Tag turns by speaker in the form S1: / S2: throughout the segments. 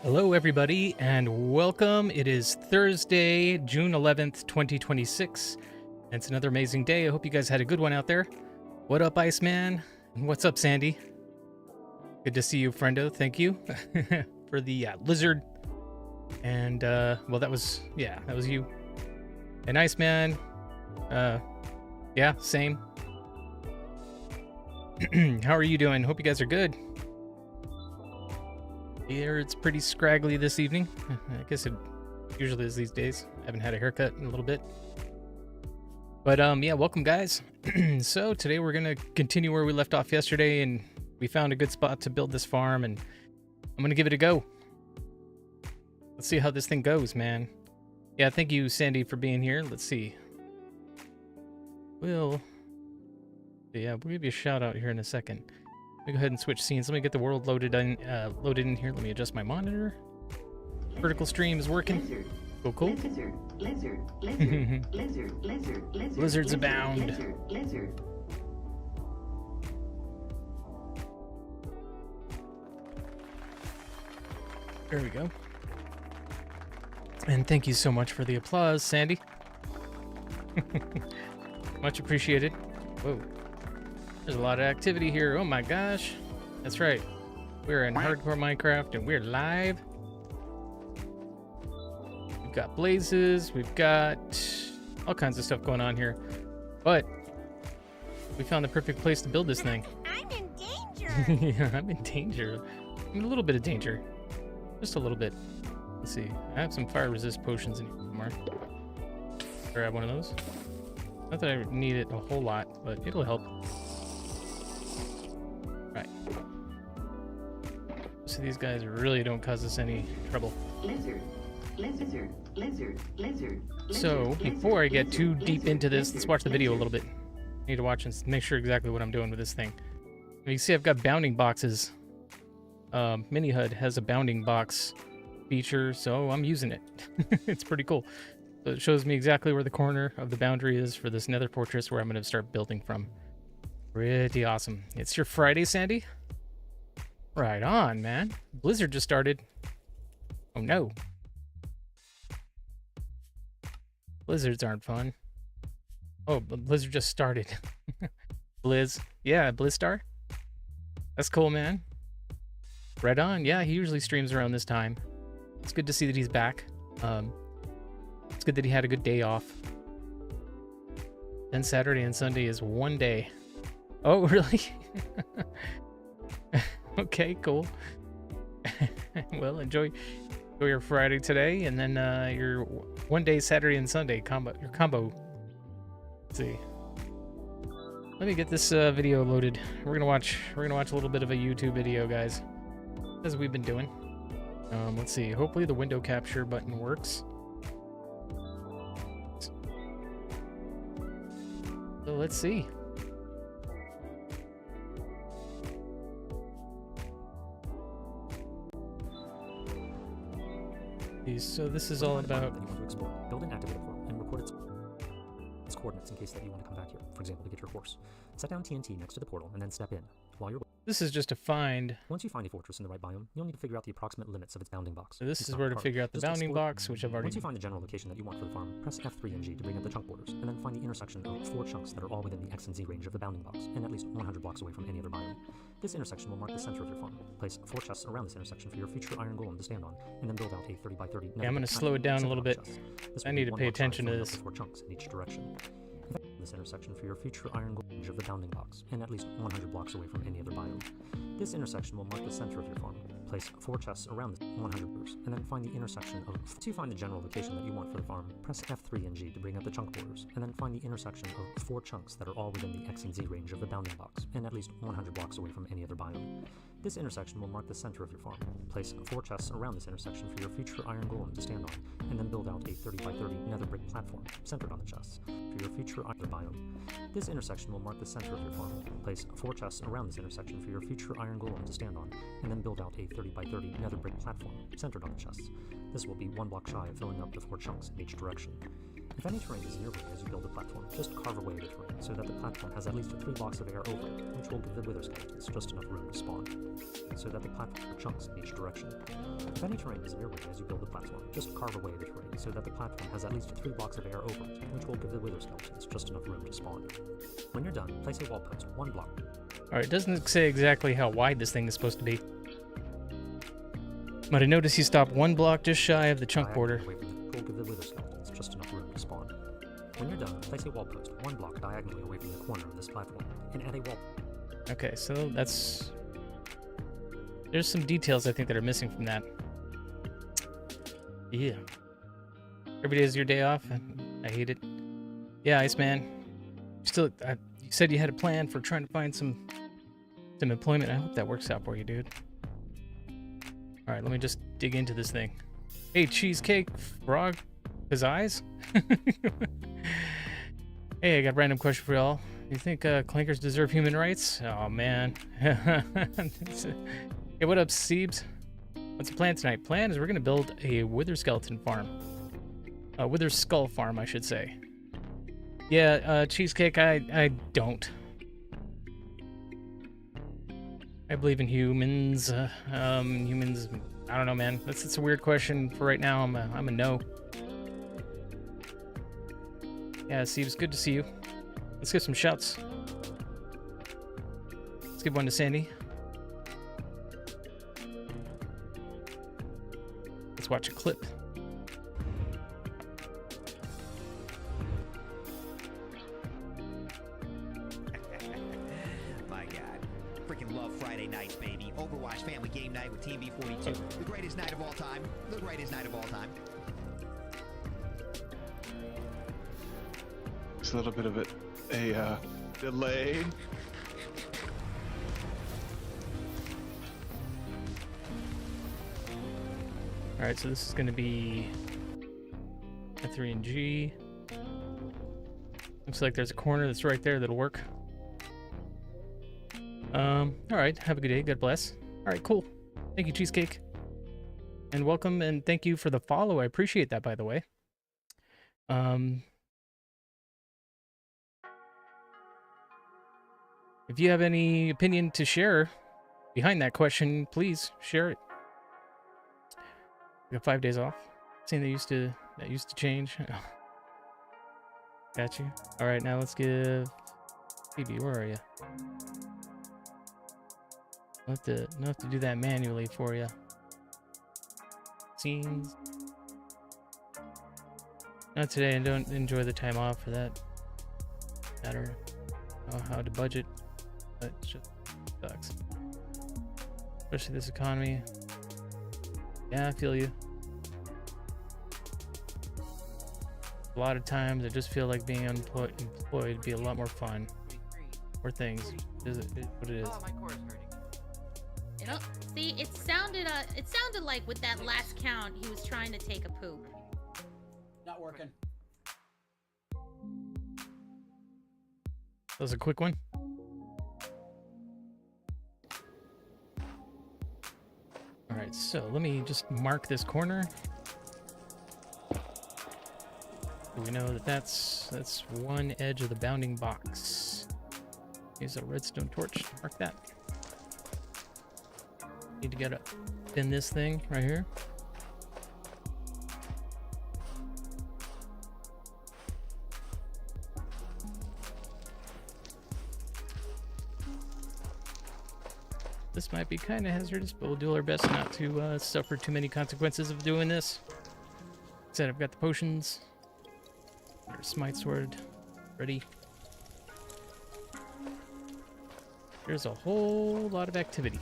S1: Hello, everybody, and welcome. It is Thursday, June 11th, 2026. And it's another amazing day. I hope you guys had a good one out there. What up, Iceman? And what's up, Sandy? Good to see you, friendo. Thank you for the lizard. And, well, that was you. And Iceman, yeah, same. How are you doing? Hope you guys are good. Here it's pretty scraggly this evening. I guess it usually is these days. I haven't had a haircut in a little bit. But yeah, welcome guys. So today we're gonna continue where we left off yesterday, and we found a good spot to build this farm, and I'm gonna give it a go. Let's see how this thing goes, man. Yeah, thank you, Sandy, for being here. Let's see. We'll give you a shout out here in a second. Let me go ahead and switch scenes. Let me get the world loaded in here. Let me adjust my monitor. Vertical stream is working. Cool. Lizards abound. There we go. And thank you so much for the applause, Sandy. Much appreciated. Whoa. There's a lot of activity here. Oh my gosh. That's right. We're in hardcore Minecraft and we're live. We've got blazes. We've got all kinds of stuff going on here. But we found the perfect place to build this thing.
S2: I'm in danger.
S1: Yeah, I'm in danger. I'm in a little bit of danger. Just a little bit. Let's see. I have some fire resist potions in here somewhere. Grab one of those. Not that I need it a whole lot, but it'll help. Right. So these guys really don't cause us any trouble. So before I get too deep into this, let's watch the video a little bit. I need to watch and make sure exactly what I'm doing with this thing. You can see I've got bounding boxes. Mini HUD has a bounding box feature, so I'm using it. It's pretty cool. So it shows me exactly where the corner of the boundary is for this nether fortress where I'm going to start building from. Pretty awesome. It's your Friday, Sandy? Right on, man. Blizzard just started. Oh no. Blizzards aren't fun. Oh, but Blizzard just started. Blizz. Yeah, Blizzstar. That's cool, man. Right on. Yeah, he usually streams around this time. It's good to see that he's back. It's good that he had a good day off. Then Saturday and Sunday is one day. Oh, really? Okay, cool. Well, enjoy your Friday today, and then your one day Saturday and Sunday combo. Your combo. Let's see. Let me get this video loaded. We're gonna watch a little bit of a YouTube video, guys, as we've been doing. Let's see. Hopefully the window capture button works. So let's see. So this is all about.
S3: That you want to explore. Build and activate a portal and record its coordinates in case that you want to come back here. For example, to get your horse. Set down TNT next to the portal and then step in. While you're
S1: This is just to find.
S3: Once you find a fortress in the right biome, you'll need to figure out the approximate limits of its bounding box.
S1: So this is where to figure out the bounding box, which I've already.
S3: Once you find the general location that you want for the farm, press F3 and G to bring up the chunk borders, and then find the intersection of 4 chunks that are all within the X and Z range of the bounding box, and at least 100 blocks away from any other biome. This intersection will mark the center of your farm. Place 4 chests around this intersection for your future iron golem to stand on, and then build out a 30 by 30.
S1: Yeah, I'm gonna slow it down a little bit. I need to pay attention to this.
S3: 4 chunks in each direction. This intersection for your future iron golem of the bounding box, and at least 100 blocks away from any other biome. This intersection will mark the center of your farm. Place 4 chests around the 100 borders, and then find the intersection of. Once you find the general location that you want for the farm, press F3 and G to bring up the chunk borders, and then find the intersection of 4 chunks that are all within the X and Z range of the bounding box, and at least 100 blocks away from any other biome. This intersection will mark the center of your farm. Place 4 chests around this intersection for your future iron golem to stand on, and then build out a 30 by 30 nether brick platform centered on the chests for your future iron biome. This intersection will mark the center of your farm. Place 4 chests around this intersection for your future iron golem to stand on, and then build out a 30 by 30 nether brick platform centered on the chests. This will be 1 block shy of filling up the 4 chunks in each direction. If any terrain is nearby as you build the platform, just carve away the terrain so that the platform has at least 3 blocks of air over it, which will give the wither skeletons just enough room to spawn, so that the platform are chunks in each direction. If any terrain is nearby as you build the platform, just carve away the terrain so that the platform has at least 3 blocks of air over it, which will give the wither skeletons just enough room to spawn. When you're done, place a wall post 1 block.
S1: Alright, it doesn't say exactly how wide this thing is supposed to be. But I noticed you stopped 1 block just shy of the chunk border.
S3: Away from it, will give the wither skeletons just enough room to spawn. When you're done, place a wall post 1 block diagonally away from the corner of this platform, and add a wall.
S1: Okay, so that's... There's some details I think that are missing from that. Yeah. Every day is your day off. I hate it. Yeah, Iceman. You said you had a plan for trying to find some employment. I hope that works out for you, dude. All right, let me just dig into this thing. Hey, Cheesecake Frog, his eyes. Hey, I got a random question for y'all. You think clankers deserve human rights? Oh man. Hey, what up, Seebs? What's the plan tonight? Plan is we're gonna build a wither skeleton farm. Wither skull farm, I should say. Yeah, Cheesecake, I don't. I believe in humans. Humans, I don't know, man. It's a weird question for right now. I'm a no. Yeah, Steve, good to see you. Let's get some shouts. Let's give one to Sandy. Let's watch a clip.
S4: My God. Freaking love Friday nights, baby. Overwatch family game night with Team B42. The greatest night of all time. The greatest night of all time.
S5: It's a little bit of a delay.
S1: All right, so this is going to be F3 and G. Looks like there's a corner that's right there that'll work. All right, have a good day. God bless. All right, cool. Thank you, Cheesecake. And welcome, and thank you for the follow. I appreciate that, by the way. If you have any opinion to share behind that question, please share it. We got 5 days off. Seeing that used to change. Got you. All right, now let's give Phoebe. Where are you? I'll have to do that manually for you. Scenes. Not today, and don't enjoy the time off for that matter. I don't know how to budget, but it just sucks. Especially this economy. Yeah, I feel you. A lot of times I just feel like being employed would be a lot more fun. More things. Is it what it is?
S6: Oh, my core is hurting.
S2: You know, see, it sounded like with that last count, he was trying to take a poop.
S6: Not working.
S1: That was a quick one. All right, so let me just mark this corner. We know that that's one edge of the bounding box. Use a redstone torch to mark that. Need to get up, pin this thing right here. This might be kind of hazardous, but we'll do our best not to suffer too many consequences of doing this. Like I said, I've got the potions. Our smite sword ready. There's a whole lot of activity.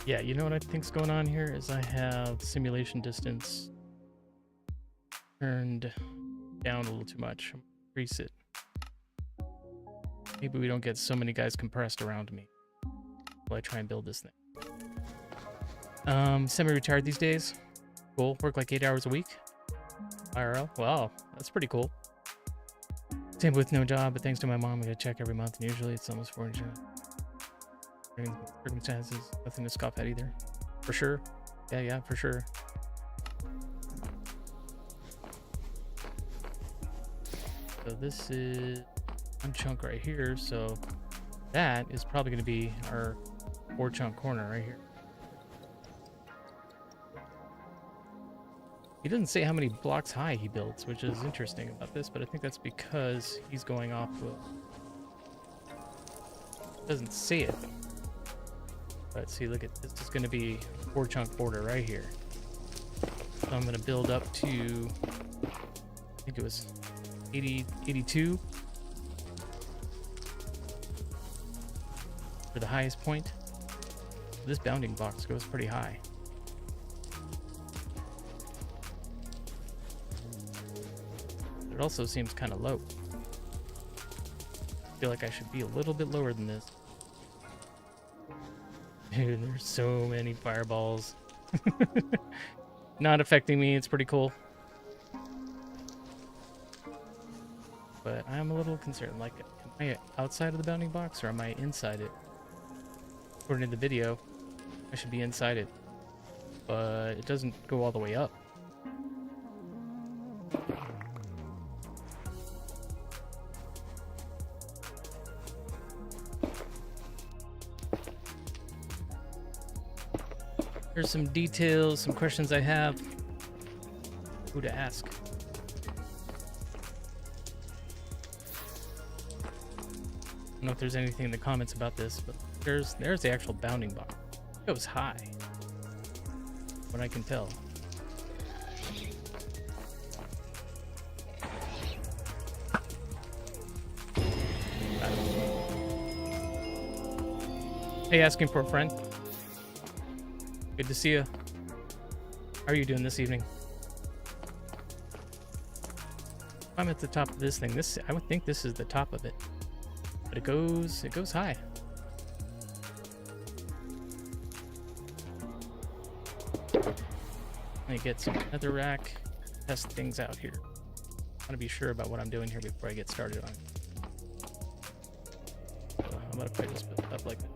S1: Yeah, you know what I think's going on here is I have simulation distance turned down a little too much. Increase it. Maybe we don't get so many guys compressed around me. while I try and build this thing. Semi-retired these days. Cool. Work like 8 hours a week. IRL. Wow, that's pretty cool. Same with no job, but thanks to my mom, I get a check every month, and usually it's almost 400. Circumstances, nothing to scoff at either. For sure. Yeah, for sure. So this is one chunk right here, so that is probably going to be our 4-chunk corner right here. He doesn't say how many blocks high he builds, which is interesting about this, but I think that's because he's going off of... Doesn't say it. But see, look at this is going to be 4-chunk border right here. So I'm going to build up to, I think it was 82 for the highest point. This bounding box goes pretty high. It also seems kind of low. I feel like I should be a little bit lower than this. Dude, there's so many fireballs. Not affecting me, it's pretty cool. But I'm a little concerned. Like, am I outside of the bounding box or am I inside it? According to the video, I should be inside it. But it doesn't go all the way up. There's some details, some questions I have. Who to ask? I don't know if there's anything in the comments about this, but there's the actual bounding box. It goes high, what I can tell. Hey, asking for a friend. Good to see you. How are you doing this evening? I'm at the top of this thing. I would think this is the top of it, but it goes high. Let me get some netherrack. Test things out here. I want to be sure about what I'm doing here before I get started on it. So I'm gonna probably just put it up like that.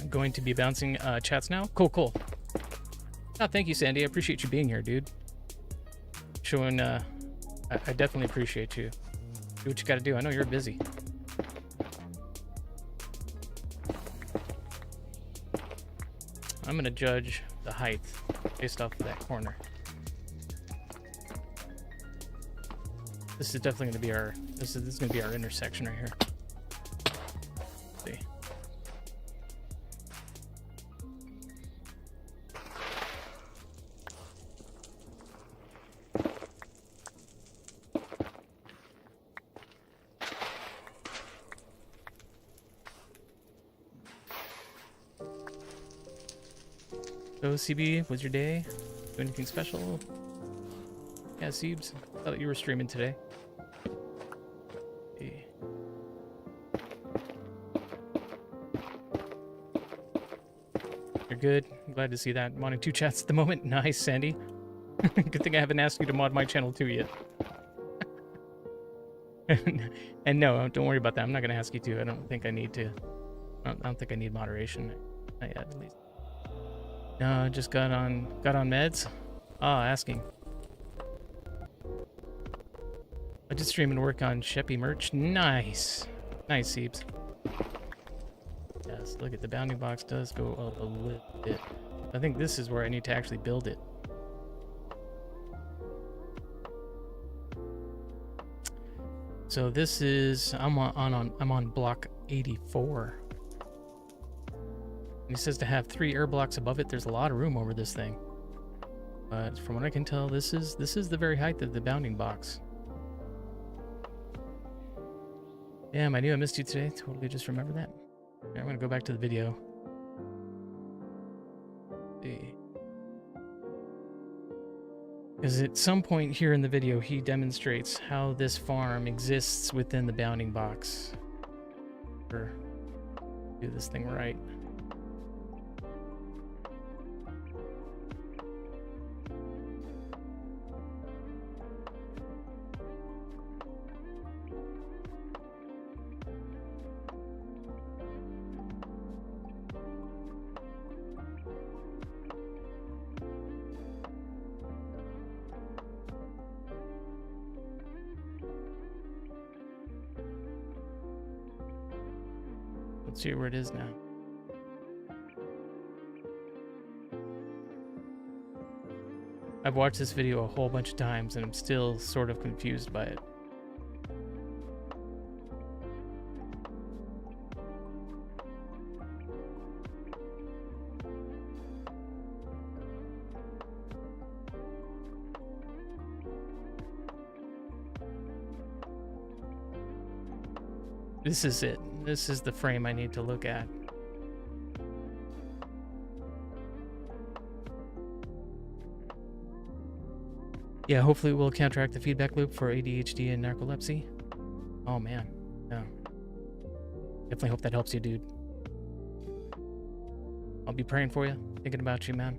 S1: I'm going to be bouncing chats now. Cool. Oh, thank you, Sandy. I appreciate you being here, dude. Showing, I definitely appreciate you. Do what you gotta do. I know you're busy. I'm gonna judge the height based off of that corner. This is definitely gonna be our, this is gonna be our intersection right here. Let's see. So, CB, was your day? Do anything special? Yeah, Siebes, I thought you were streaming today. Hey. You're good. I'm glad to see that. I'm wanting 2 chats at the moment. Nice, Sandy. Good thing I haven't asked you to mod my channel too yet. And no, don't worry about that. I'm not going to ask you to. I don't think I need to. I don't think I need moderation. Not yet, at least. No, I just got on meds. Asking. I did stream and work on Sheppy merch. Nice. Nice, Siebes. Yes, look at the bounding box does go up a little bit. I think this is where I need to actually build it. So this is, I'm on block 84. And he says to have 3 air blocks above it. There's a lot of room over this thing. But from what I can tell, this is the very height of the bounding box. Damn, I knew I missed you today. Totally just remember that. Okay, I'm gonna go back to the video. See. Because at some point here in the video, he demonstrates how this farm exists within the bounding box. do this thing right. Let's see where it is now. I've watched this video a whole bunch of times and I'm still sort of confused by it. This is it. This is the frame I need to look at. Yeah, hopefully we'll counteract the feedback loop for ADHD and narcolepsy. Oh man, yeah. Definitely hope that helps you, dude. I'll be praying for you, thinking about you, man.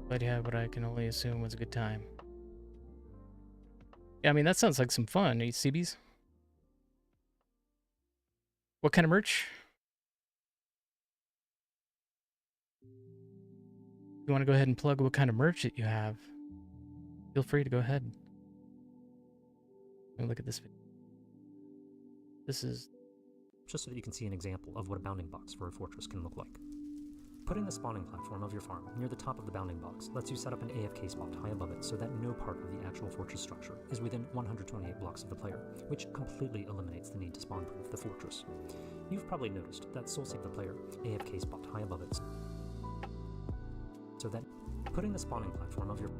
S1: Glad you had what I can only assume was a good time. Yeah, I mean, that sounds like some fun. Are you CBs? What kind of merch? You want to go ahead and plug what kind of merch that you have? Feel free to go ahead. Let me look at this video. This is...
S3: Just so that you can see an example of what a bounding box for a fortress can look like. Putting the spawning platform of your farm near the top of the bounding box lets you set up an AFK spot high above it so that no part of the actual fortress structure is within 128 blocks of the player, which completely eliminates the need to spawn-proof the fortress. You've probably noticed that SoulSave the player AFK spot high above it, so that putting the spawning platform of your...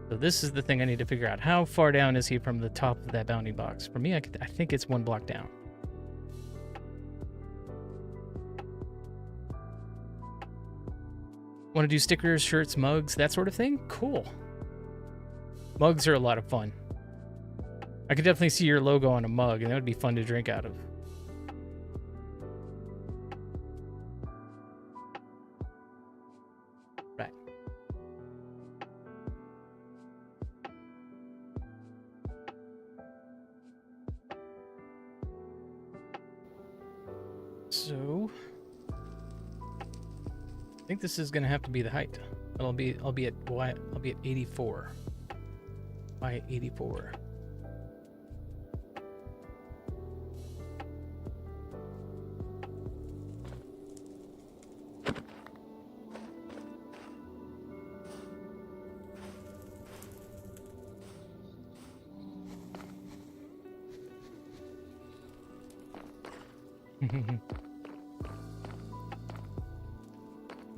S1: So this is the thing I need to figure out. How far down is he from the top of that bounding box? For me, I think it's 1 block down. Want to do stickers, shirts, mugs, that sort of thing? Cool. Mugs are a lot of fun. I could definitely see your logo on a mug, and that would be fun to drink out of. Right. So... I think this is gonna have to be the height. I'll be at 84. Why at 84?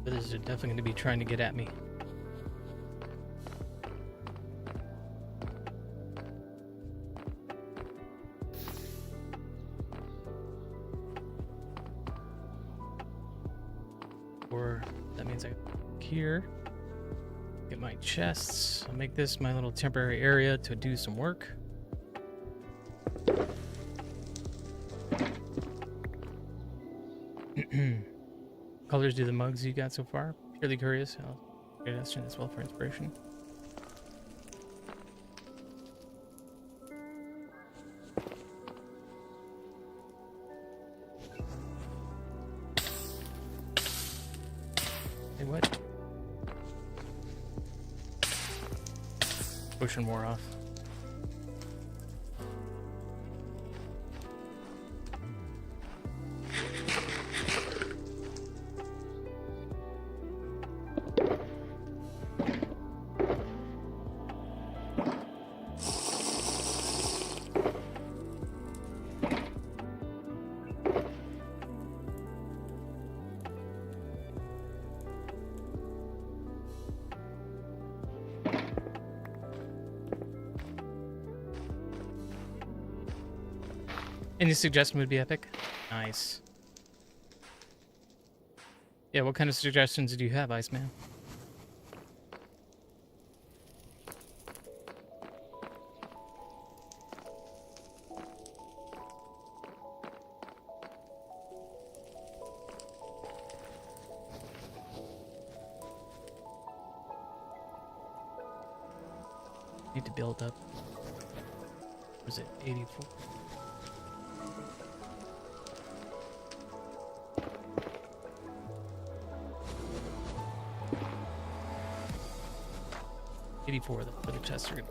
S1: Others are definitely going to be trying to get at me. Or that means I go here, get my chests. I'll make this my little temporary area to do some work. Colors do the mugs you got so far? Purely curious. I'll get us as well for inspiration. Hey, what? Pushing more off. Any suggestion would be epic? Nice. Yeah, what kind of suggestions do you have, Iceman? Need to build up. Was it 84? $84 for the chests are good.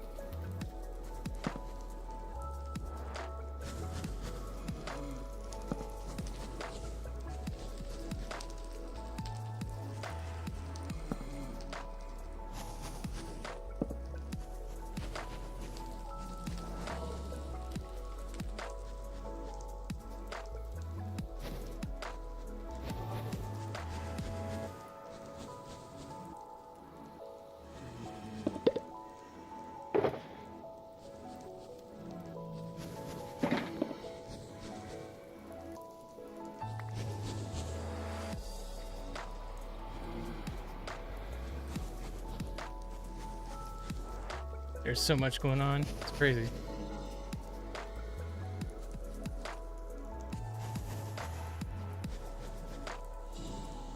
S1: There's so much going on. It's crazy.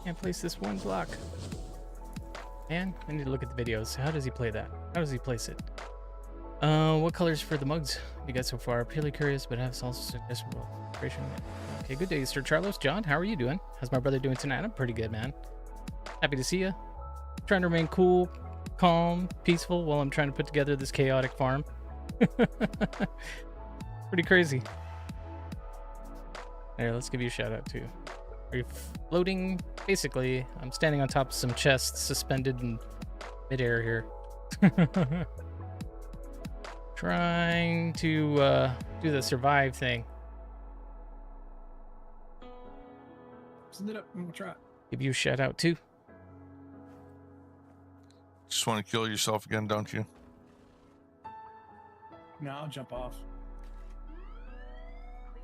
S1: Can't place this one block. Man, I need to look at the videos. How does he play that? How does he place it? What colors for the mugs you got so far? Purely curious, but have also suggestible inspiration. Okay, good day, Sir Charlos. John, how are you doing? How's my brother doing tonight? I'm pretty good, man. Happy to see you. Trying to remain cool, calm, peaceful while I'm trying to put together this chaotic farm. Pretty crazy. There, let's give you a shout out too. Are you floating? Basically, I'm standing on top of some chests suspended in midair here. Trying to do the survive thing.
S7: Send it up. I'm gonna try.
S1: Give you a shout out too.
S8: Just want to kill yourself again, don't you?
S7: No, I'll jump off.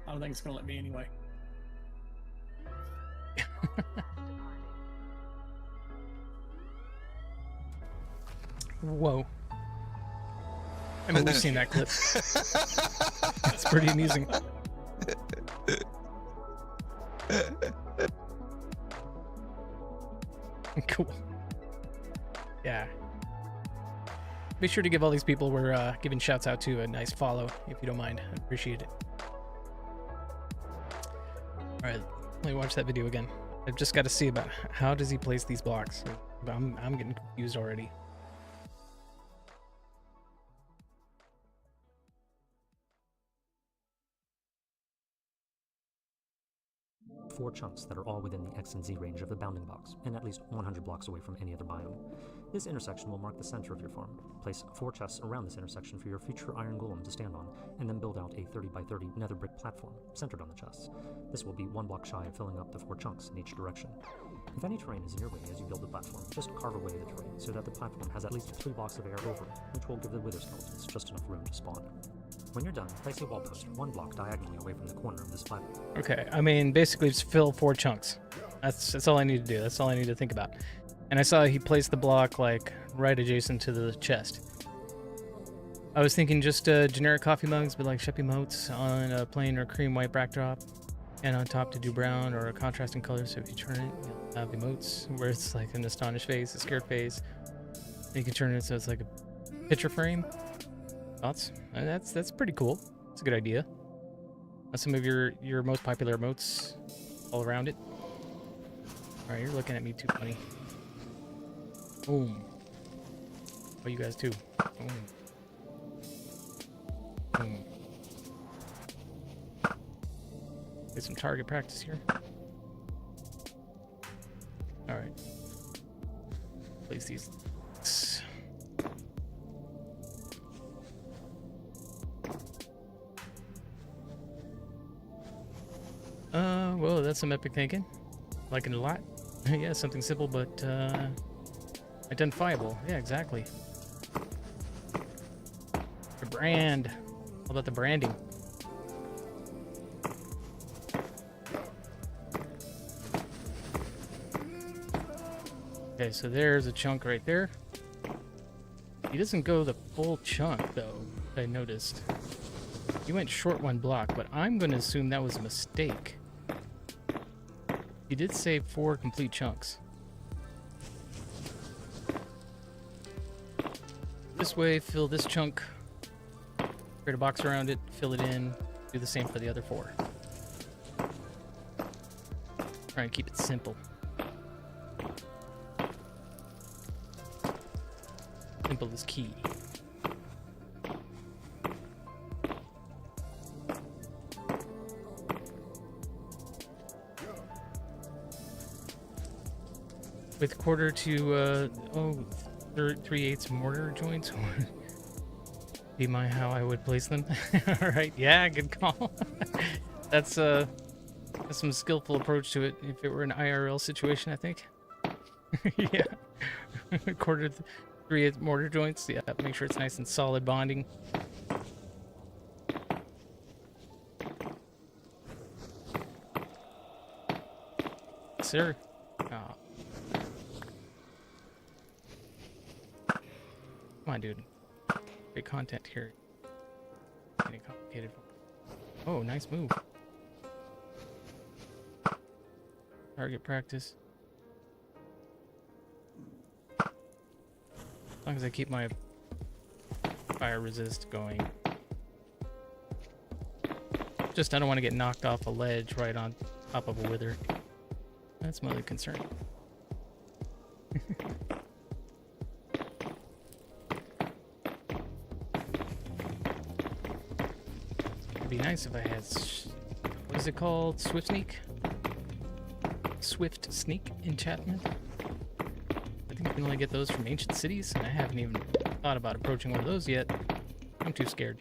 S7: I don't think it's gonna let me anyway.
S1: Whoa. I mean, we've seen that clip. It's pretty amusing. Cool. Yeah. Be sure to give all these people we're giving shouts out to a nice follow, if you don't mind. I appreciate it. Alright, let me watch that video again. I've just got to see about how does he place these blocks. I'm getting confused already.
S3: Four chunks that are all within the X and Z range of the bounding box, and at least 100 blocks away from any other biome. This intersection will mark the center of your farm. Place 4 chests around this intersection for your future iron golem to stand on, and then build out a 30 by 30 nether brick platform centered on the chests. This will be 1 block shy of filling up the 4 chunks in each direction. If any terrain is in your way as you build the platform, just carve away the terrain so that the platform has at least 3 blocks of air over it, which will give the wither skeletons just enough room to spawn. When you're done, place a wall post 1 block diagonally away from the corner of this platform.
S1: Okay, I mean, basically just fill 4 chunks. That's all I need to do. That's all I need to think about. And I saw he placed the block, like, right adjacent to the chest. I was thinking just generic coffee mugs, but like Sheppy motes on a plain or cream white backdrop. And on top to do brown or a contrasting color, so if you turn it, you'll have emotes where it's like an astonished face, a scared face. And you can turn it so it's like a picture frame. Thoughts? That's pretty cool. It's a good idea. Some of your most popular emotes all around it. Alright, you're looking at me too funny. Boom. Oh, you guys too. Boom. Boom. Get some target practice here. Alright. Place these. Whoa, that's some epic thinking. Liking it a lot. Yeah, something simple but identifiable. Yeah, exactly. The brand. How about the branding? Okay, so there's a chunk right there. He doesn't go the full chunk though, I noticed. He went short 1 block, but I'm going to assume that was a mistake. He did say 4 complete chunks. this way, fill this chunk, create a box around it, fill it in, do the same for the other 4. Try and keep it simple. Simple is key. With quarter to 3/8 mortar joints be how I would place them. All right, yeah, good call. That's some skillful approach to it. If it were an IRL situation, I think. Yeah, quarter to 3/8 mortar joints. Yeah, make sure it's nice and solid bonding. Sir. Oh. Come on, dude. Great content here. Getting complicated. Oh, nice move. Target practice. As long as I keep my fire resist going. Just I don't want to get knocked off a ledge right on top of a wither. That's my only concern. It'd be nice if I had, what is it called? Swift Sneak? Swift Sneak enchantment? I think you can only get those from ancient cities, and I haven't even thought about approaching one of those yet. I'm too scared.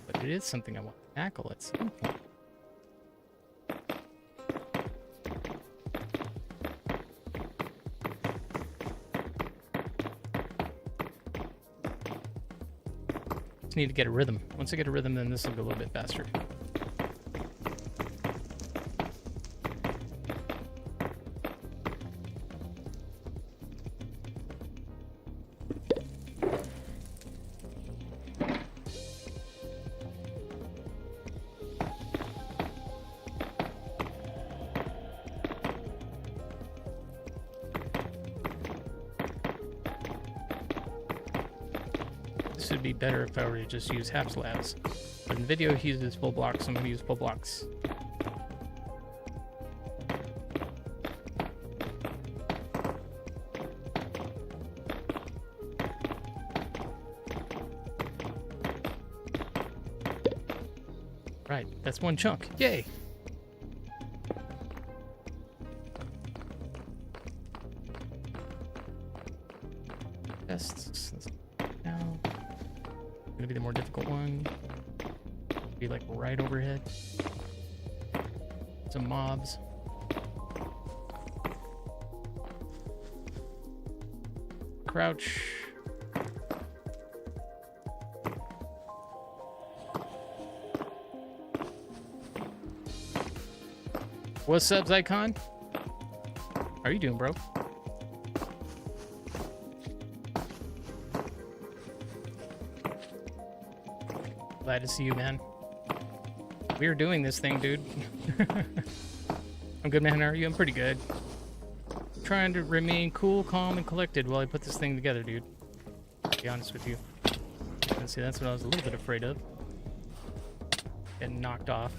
S1: But it is something I want to tackle at some point. Just need to get a rhythm. Once I get a rhythm, then this will go a little bit faster. This would be better if I were to just use half slabs. But in video, he uses full blocks, so I'm going to use full blocks. Right, that's one chunk. Yay! Tests. Now, gonna be the more difficult one. Be like right overhead. Some mobs. Crouch. What's up, Zycon? How are you doing, bro? Glad to see you, man. We're doing this thing, dude. I'm good, man. How are you? I'm pretty good. Trying to remain cool, calm, and collected while I put this thing together, dude. To be honest with you. And see, that's what I was a little bit afraid of. Getting knocked off.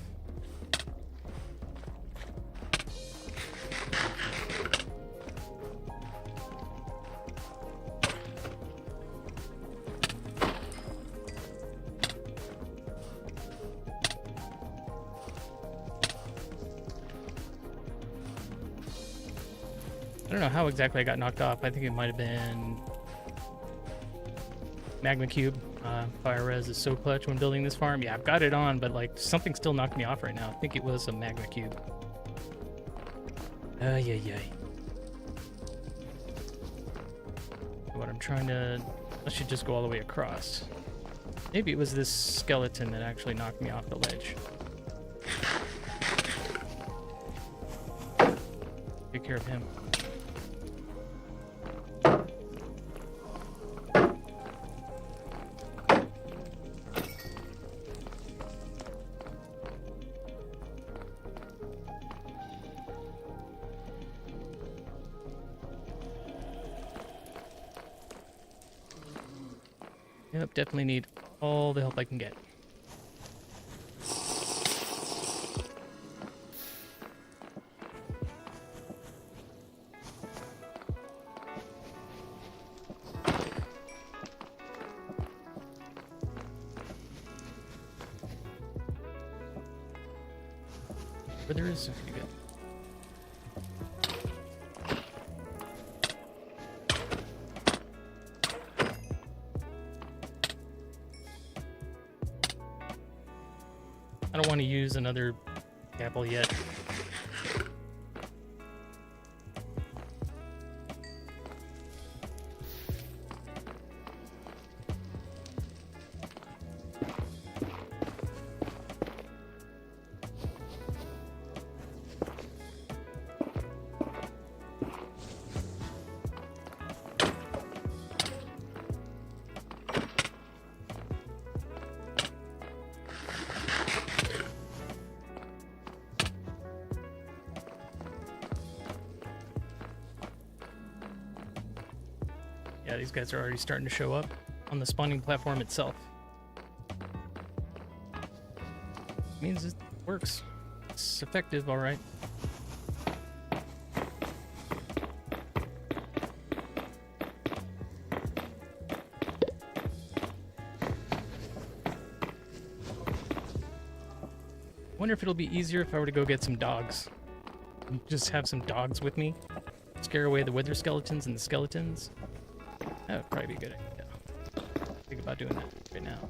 S1: I don't know how exactly I got knocked off. I think it might have been Magma Cube. Fire res is so clutch when building this farm. Yeah, I've got it on, but like something still knocked me off right now. I think it was a Magma Cube. Yeah. What I'm trying to... I should just go all the way across. Maybe it was this skeleton that actually knocked me off the ledge. Take care of him. Yep, definitely need all the help I can get. Where there is, okay, good. I don't want to use another apple yet. Yeah, these guys are already starting to show up on the spawning platform itself. Means it works. It's effective, all right. Wonder if it'll be easier if I were to go get some dogs. Just have some dogs with me. Scare away the wither skeletons and the skeletons. That would probably be a good idea. Think about doing that right now.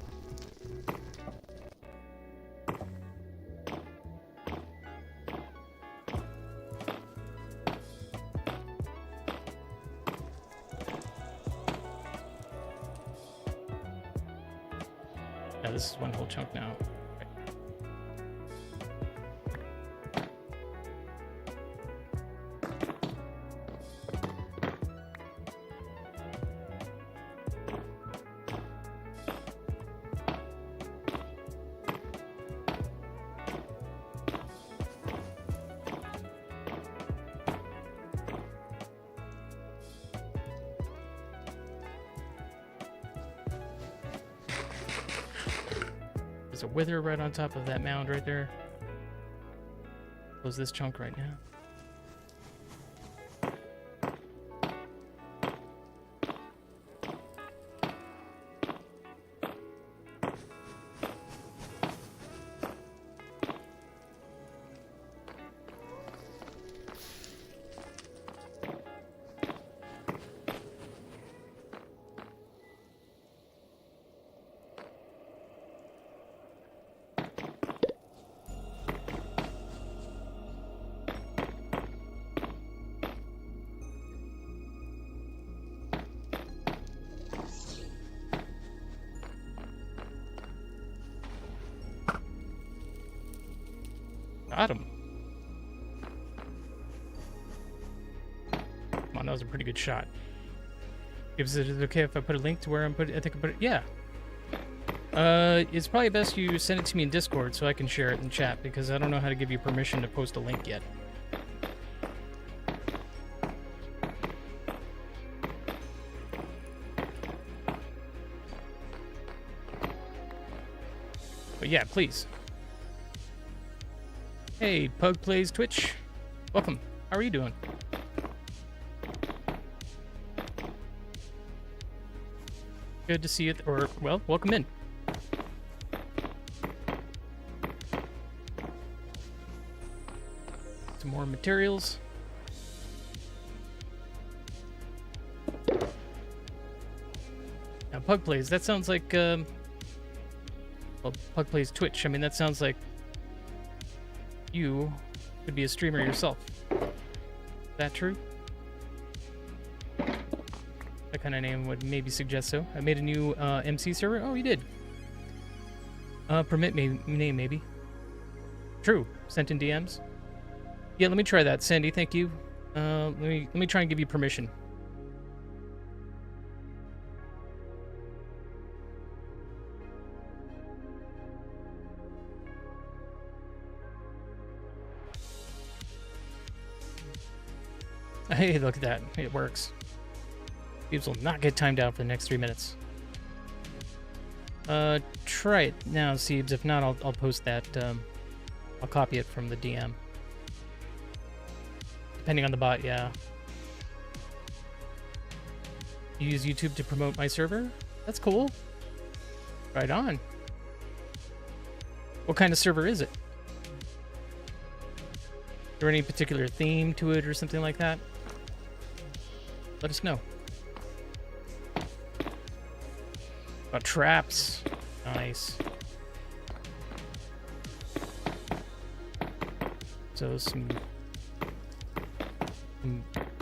S1: Yeah, this is one whole chunk now. There's a wither right on top of that mound right there. Close this chunk right now. Got him. Come on, that was a pretty good shot. Is it okay if I put a link to where I'm putting? I think I put it. Yeah. It's probably best you send it to me in Discord so I can share it in chat because I don't know how to give you permission to post a link yet. But yeah, please. Hey, Pug Plays Twitch. Welcome. How are you doing? Good to see you, or, well, welcome in. Some more materials. Now, Pug Plays, that sounds like, well, Pug Plays Twitch. I mean, that sounds like you could be a streamer yourself. Is that true? That kind of name would maybe suggest so. I made a new MC server. Oh, you did. Permit me name maybe. True. Sent in DMs. Yeah, let me try that, Sandy. Thank you. Let me try and give you permission. Hey, look at that. It works. Thieves will not get timed out for the next 3 minutes. Try it now, Siebes. If not, I'll post that. I'll copy it from the DM. Depending on the bot, yeah. You use YouTube to promote my server? That's cool. Right on. What kind of server is it? Is there any particular theme to it or something like that? Let us know. Traps. Nice. So some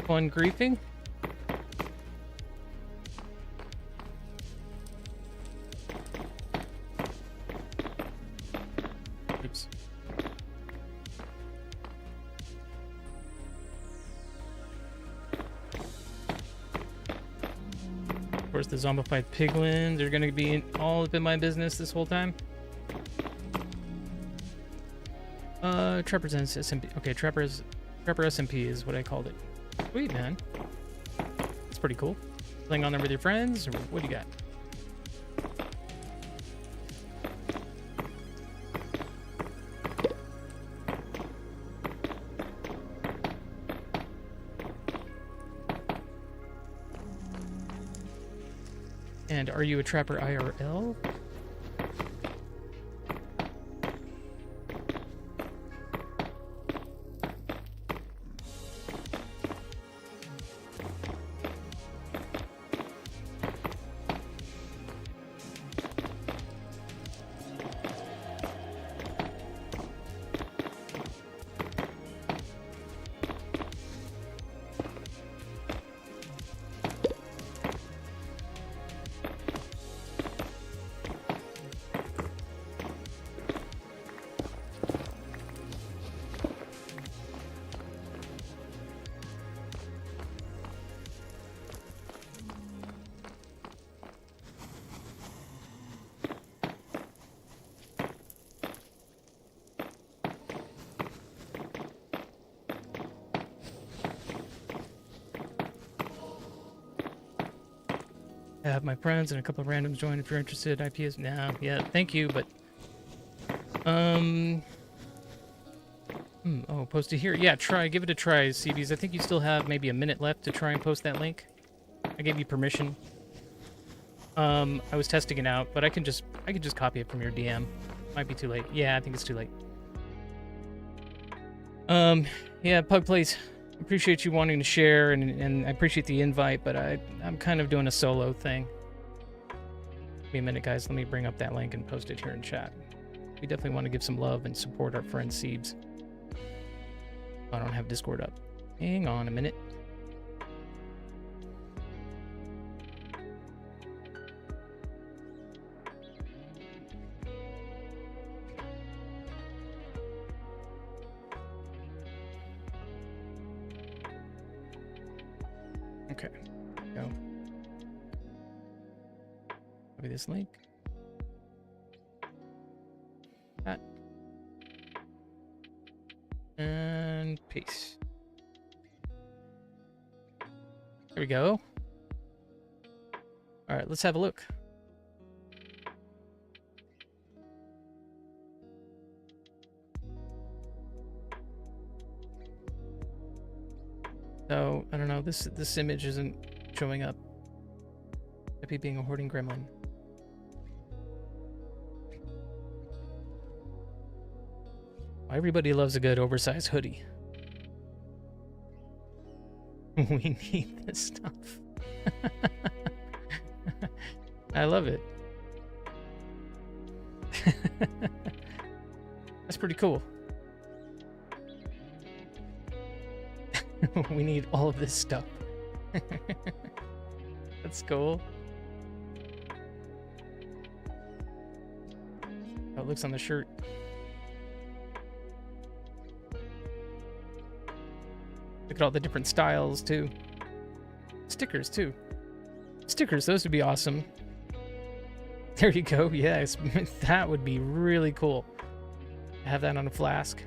S1: fun griefing. Oops. Of course, the zombified piglins are gonna be all up in my business this whole time. Trappers and SMP. Okay, Trapper SMP is what I called it. Sweet, man. That's pretty cool. Playing on there with your friends, or what do you got? And are you a Trapper IRL? I have my friends and a couple of randoms join if you're interested. IPs, nah, yeah, thank you, but oh, post it here. Yeah, give it a try, CBs. I think you still have maybe a minute left to try and post that link. I gave you permission. I was testing it out, but I can just copy it from your DM. Might be too late. Yeah, I think it's too late. Yeah, Pug Plays. Appreciate you wanting to share, and I appreciate the invite, but I'm kind of doing a solo thing. Give me a minute, guys. Let me bring up that link and post it here in chat. We definitely want to give some love and support our friend Siebes. I don't have Discord up. Hang on a minute. Okay, go. Copy this link. That. And paste. There we go. All right, let's have a look. So, I don't know, this image isn't showing up. Maybe being a hoarding gremlin. Everybody loves a good oversized hoodie. We need this stuff. I love it. That's pretty cool. We need all of this stuff. That's cool. How it looks on the shirt. Look at all the different styles, too. Stickers, too. Stickers, those would be awesome. There you go, yes. That would be really cool. Have that on a flask.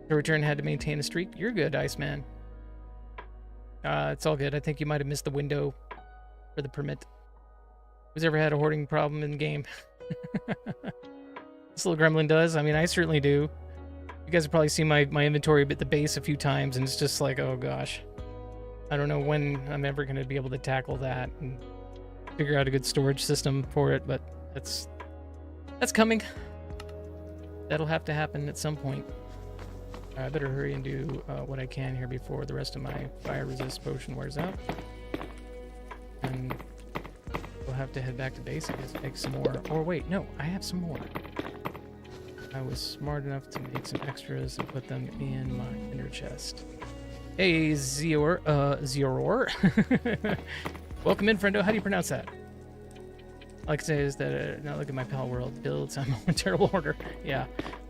S1: The return had to maintain a streak. You're good, Iceman. It's all good. I think you might have missed the window for the permit. Who's ever had a hoarding problem in the game? This little gremlin does. I mean, I certainly do. You guys have probably seen my inventory at the base a few times, and it's just like, oh gosh. I don't know when I'm ever going to be able to tackle that and figure out a good storage system for it, but that's coming. That'll have to happen at some point. I better hurry and do what I can here before the rest of my fire resist potion wears out. And we'll have to head back to base, I guess, make some more. Or wait, no, I have some more. I was smart enough to make some extras and put them in my inner chest. Hey, Zior. Welcome in, friendo. How do you pronounce that? All I can say is that now look at my pal world builds. I'm in terrible order. Yeah.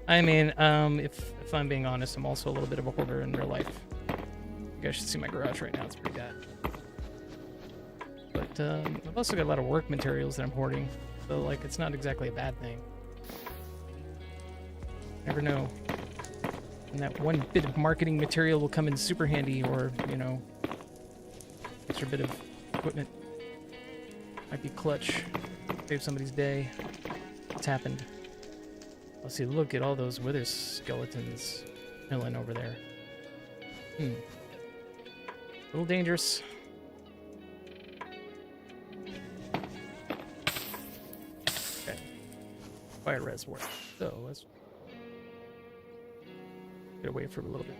S1: I mean, if I'm being honest, I'm also a little bit of a hoarder in real life. You guys should see my garage right now. It's pretty bad. But I've also got a lot of work materials that I'm hoarding. So, like, it's not exactly a bad thing. Never know. And that one bit of marketing material will come in super handy, or, you know, extra bit of equipment. Might be clutch. Save somebody's day. It's happened. Let's see, look at all those wither skeletons milling over there. A little dangerous. Okay. Fire reservoir. So let's get away for a little bit.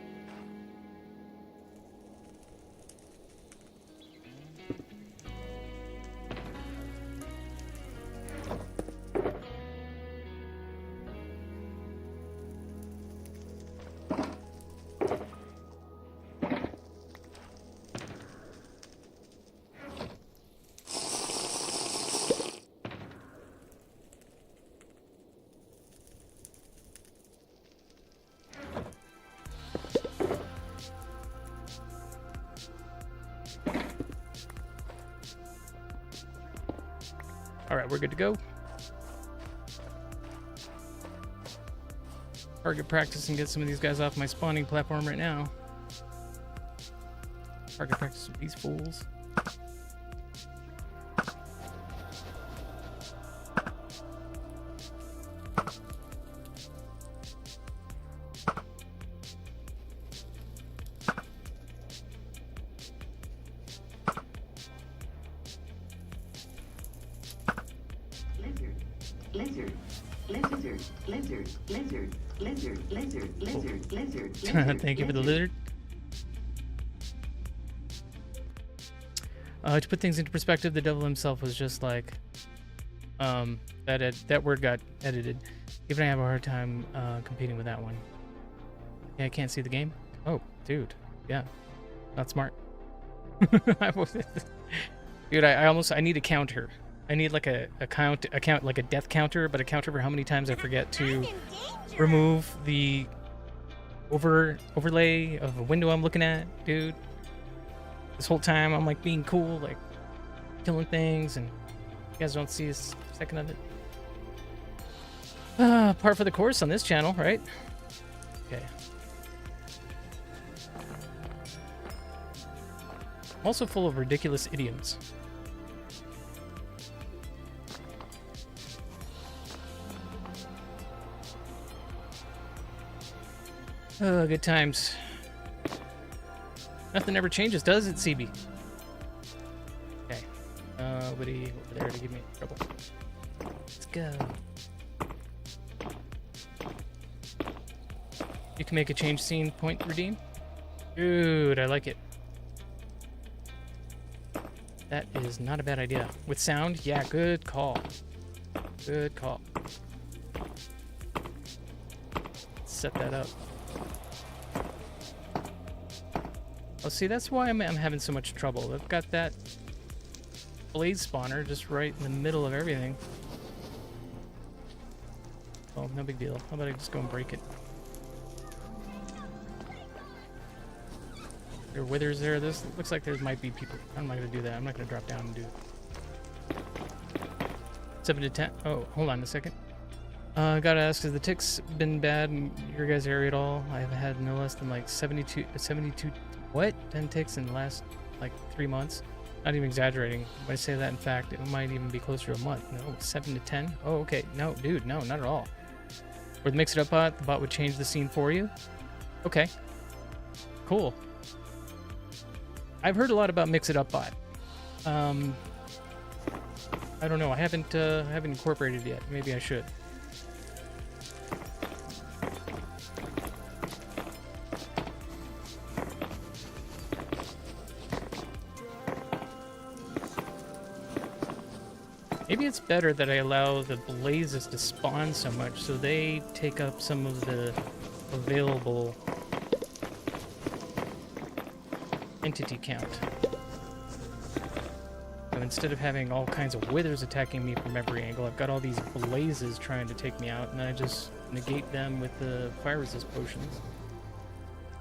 S1: Alright, we're good to go. Target practice and get some of these guys off my spawning platform right now. Target practice with these fools. Thank you for the lizard. To put things into perspective, the devil himself was just like, that word got edited. Even I have a hard time competing with that one. Yeah, I can't see the game. Oh, dude, yeah, not smart. Dude, I need a counter. I need like a count like a death counter, but a counter for how many times I forget to remove the overlay of a window I'm looking at, dude. This whole time I'm like being cool, like killing things, and you guys don't see a second of it. Par for the course on this channel, right? Okay. I'm also full of ridiculous idioms. Oh, good times. Nothing ever changes, does it, CB? Okay. Nobody over there to give me trouble. Let's go. You can make a change scene point redeem. Dude, I like it. That is not a bad idea. With sound, yeah, good call. Good call. Set that up. Oh, see, that's why I'm having so much trouble. I've got that blaze spawner just right in the middle of everything. Oh, no big deal. How about I just go and break it? There are withers there. This looks like there might be people. I'm not going to do that. I'm not going to drop down and do it. 7 to 10. Oh, hold on a second. Gotta ask, has the ticks been bad in your guys' area at all? I've had no less than like 72 what? 10 ticks in the last like 3 months. Not even exaggerating. When I say that, in fact, it might even be closer to a month. No, 7 to 10? Oh, okay. No, dude, no, not at all. Or the Mix It Up bot, the bot would change the scene for you? Okay. Cool. I've heard a lot about Mix It Up bot. I don't know. I haven't incorporated it yet. Maybe I should. Maybe it's better that I allow the blazes to spawn so much so they take up some of the available entity count. So instead of having all kinds of withers attacking me from every angle, I've got all these blazes trying to take me out, and I just negate them with the fire resist potions.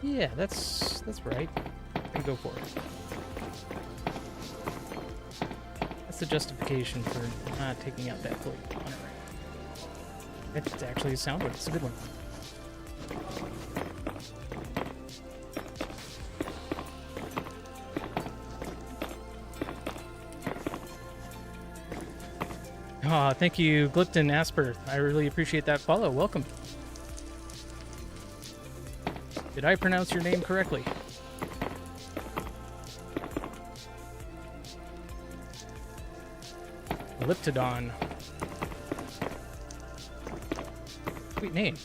S1: Yeah, that's right. I'm gonna go for it. The justification for not taking out that fleet. It's actually a sound one. It's a good one. Aw, thank you, Glipton Asper. I really appreciate that follow. Welcome. Did I pronounce your name correctly? Liptodon. Sweet name.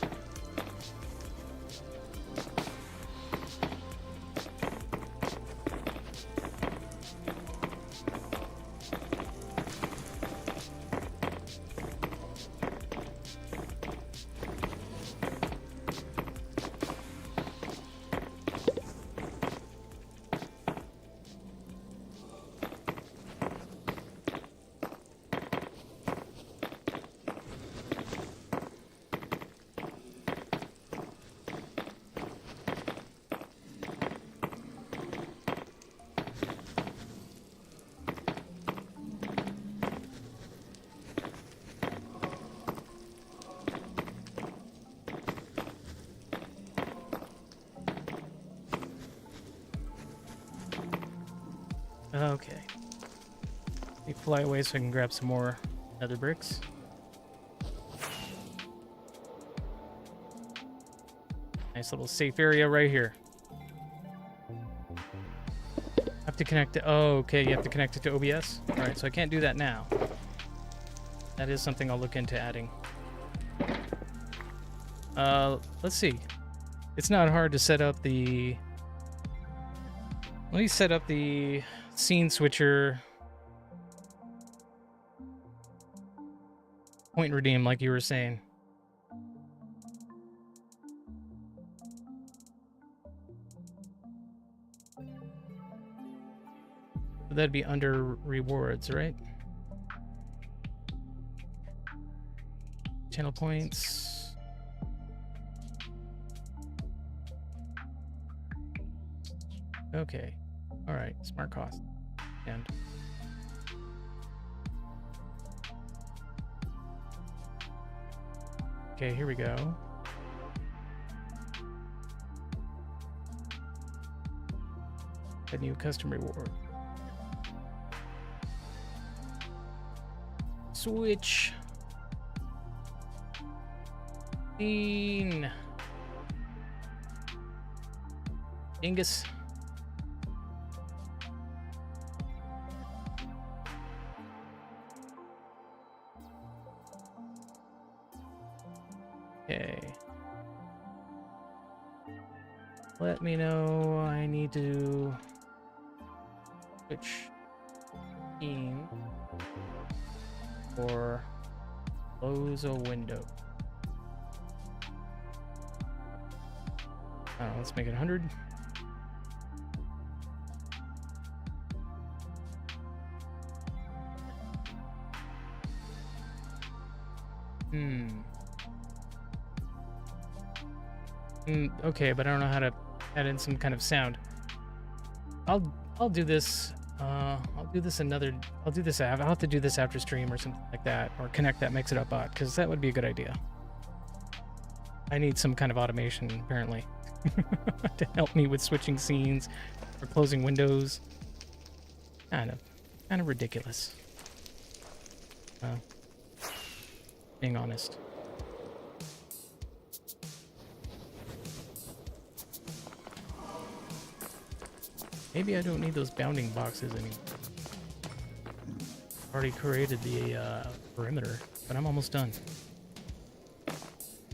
S1: Okay. Let me fly away so I can grab some more nether bricks. Nice little safe area right here. Have to connect it. Oh, okay. You have to connect it to OBS. All right, so I can't do that now. That is something I'll look into adding. Let's see. It's not hard to set up the... Let me set up the scene switcher point redeem like you were saying. That'd be under rewards, right? Channel points. Okay. All right. Smart cost. And okay, here we go. A new custom reward. Switch. Scene. Dingus. Okay. Let me know I need to switch scene or close a window. Let's make it 100. Okay, but I don't know how to add in some kind of sound. I'll do this. I'll do this I'll have to do this after stream or something like that, or connect that Mix It Up bot, because that would be a good idea. I need some kind of automation apparently to help me with switching scenes or closing windows. Kind of ridiculous. Being honest. Maybe I don't need those bounding boxes anymore. Already created the perimeter, but I'm almost done.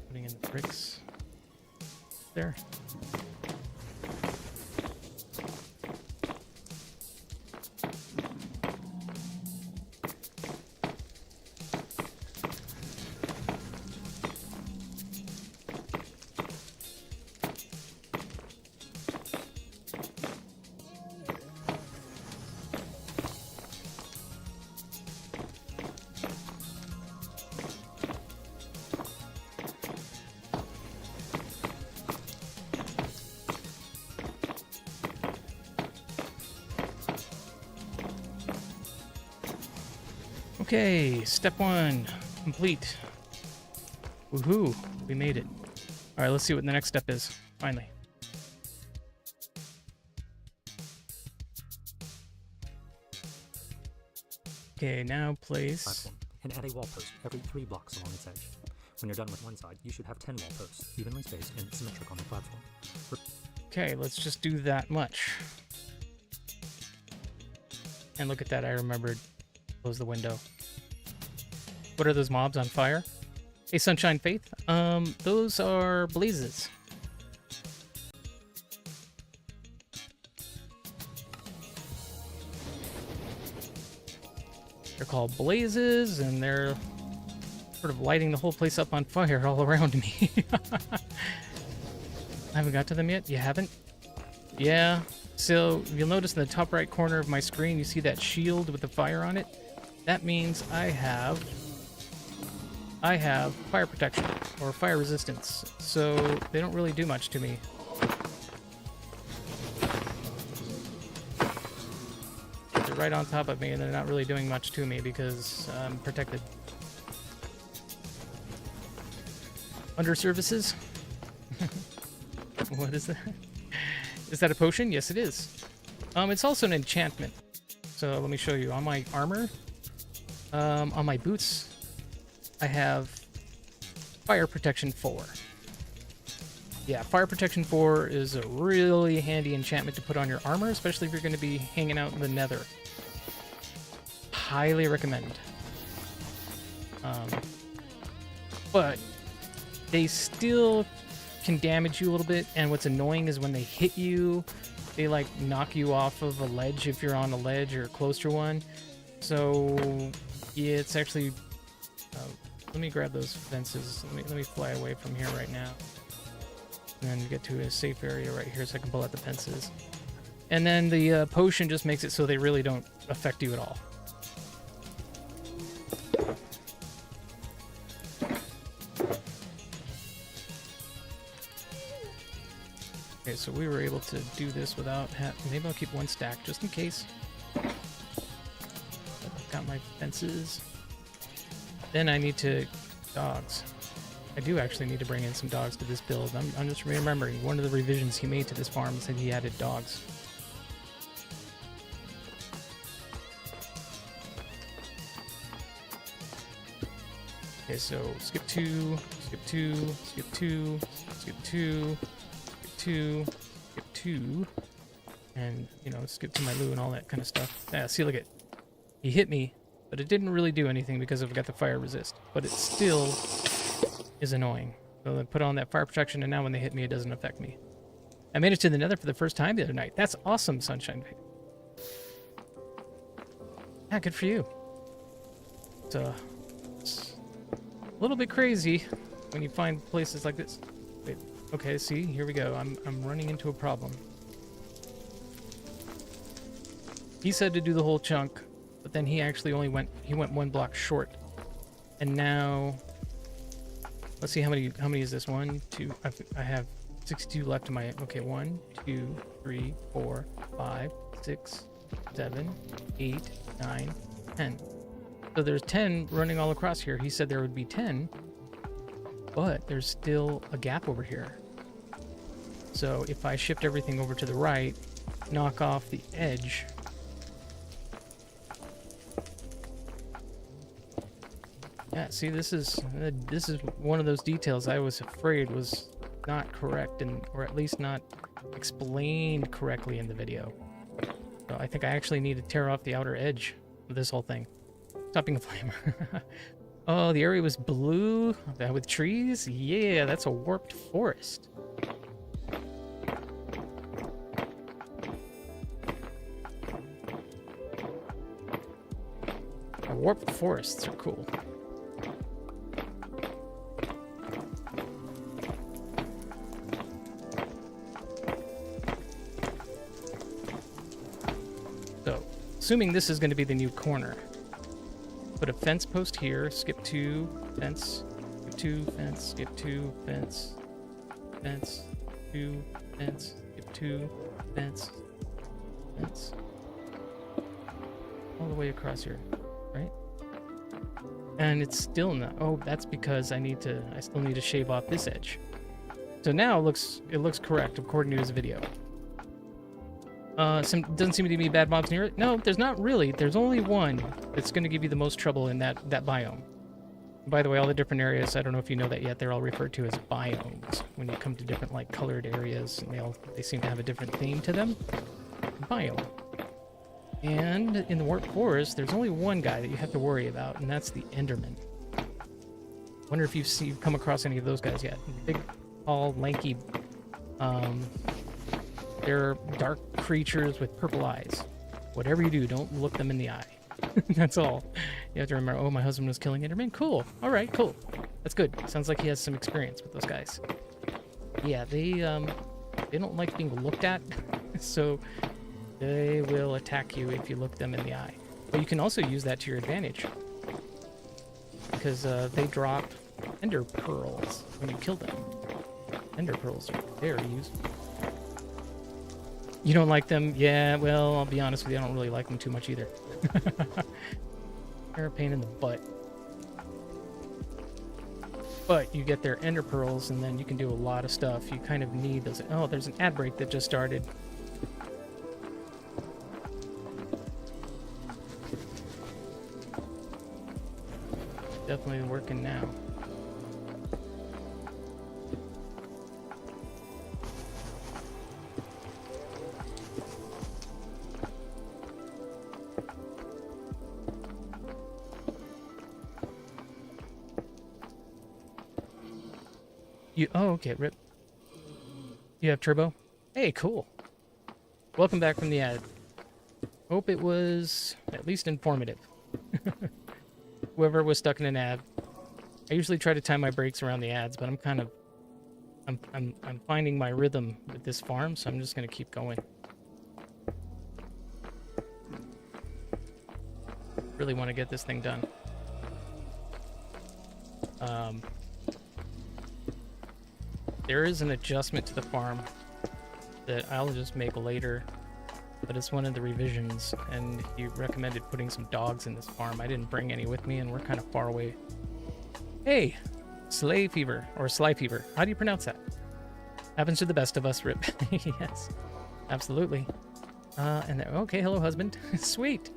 S1: Putting in the bricks. There. Okay, step 1 complete. Woohoo, we made it. All right, let's see what the next step is. Finally. Okay, now place.
S3: Platform, and add a wall post every 3 blocks along its edge. When you're done with one side, you should have 10 wall posts, evenly spaced and symmetric on the platform.
S1: Okay, let's just do that much. And look at that, I remembered. Close the window. What are those mobs on fire? Hey, Sunshine Faith. Those are blazes. They're called blazes, and they're sort of lighting the whole place up on fire all around me. I haven't got to them yet? You haven't? Yeah. So you'll notice in the top right corner of my screen, you see that shield with the fire on it? That means I have fire protection or fire resistance. So they don't really do much to me. They're right on top of me and they're not really doing much to me because I'm protected. Under services? What is that? Is that a potion? Yes, it is. It's also an enchantment. So let me show you. On my armor, on my boots, I have Fire Protection 4. Yeah, Fire Protection 4 is a really handy enchantment to put on your armor, especially if you're going to be hanging out in the nether. Highly recommend. But they still can damage you a little bit, and what's annoying is when they hit you, they like knock you off of a ledge if you're on a ledge or close to one. So yeah, it's actually let me grab those fences. Let me fly away from here right now, and then get to a safe area right here so I can pull out the fences. And then the potion just makes it so they really don't affect you at all. Okay, so we were able to do this without maybe I'll keep one stack just in case. I've got my fences. Then I need dogs. I do actually need to bring in some dogs to this build. I'm just remembering one of the revisions he made to this farm said he added dogs. Okay, so skip 2, skip 2, skip 2, skip 2. Skip 2, and skip to my loo and all that kind of stuff. Yeah, see, look at he hit me, but it didn't really do anything because I've got the fire resist, but it still is annoying. So I put on that fire protection, and now when they hit me, it doesn't affect me. I made it to the nether for the first time the other night. That's awesome, Sunshine. Yeah, good for you. It's a little bit crazy when you find places like this. Wait. Okay, see, here we go. I'm running into a problem. He said to do the whole chunk, but then he actually went 1 block short. And now let's see how many is this? 1, 2, I have 62 left in my 1, 2, 3, 4, 5, 6, 7, 8, 9, 10. So there's 10 running all across here. He said there would be 10, but there's still a gap over here. So if I shift everything over to the right, knock off the edge, Yeah, see, this is one of those details I was afraid was not correct, or at least not explained correctly in the video. So I think I actually need to tear off the outer edge of this whole thing. Stopping the flamer. Oh, the area was blue with trees? Yeah, that's a warped forest. Warped forests are cool. So, assuming this is going to be the new corner, put a fence post here, skip 2, fence, skip 2, fence, skip 2, fence, fence, 2, fence, skip 2, fence, fence. All the way across here, right? And it's still not. Oh, that's because I still need to shave off this edge. So now it looks correct according to his video. Doesn't seem to be bad mobs near it. No, there's not really. There's only one that's going to give you the most trouble in that biome. By the way, all the different areas, I don't know if you know that yet, they're all referred to as biomes. When you come to different like colored areas, and they seem to have a different theme to them. Biome. And in the Warped Forest, there's only one guy that you have to worry about, and that's the Enderman. Wonder if you've come across any of those guys yet. Big, tall, lanky, they're dark creatures with purple eyes. Whatever you do, don't look them in the eye. That's all. You have to remember, oh, my husband was killing Enderman? Cool. All right, cool. That's good. Sounds like he has some experience with those guys. Yeah, they don't like being looked at, so they will attack you if you look them in the eye. But you can also use that to your advantage, because they drop ender pearls when you kill them. Ender pearls are very useful. You don't like them? Yeah, well, I'll be honest with you, I don't really like them too much either. They're a pain in the butt. But you get their ender pearls, and then you can do a lot of stuff. You kind of need those. Oh, there's an ad break that just started. Definitely working now. Oh, okay, Rip. You have turbo? Hey, cool. Welcome back from the ad. Hope it was at least informative. Whoever was stuck in an ad. I usually try to time my breaks around the ads, but I'm finding my rhythm with this farm, so I'm just gonna keep going. Really want to get this thing done. There is an adjustment to the farm that I'll just make later, but it's one of the revisions, and he recommended putting some dogs in this farm. I didn't bring any with me, and we're kind of far away. Hey, Slay Fever, or Sly Fever. How do you pronounce that? Happens to the best of us, Rip. Yes, absolutely. And there, okay, hello, husband. Sweet.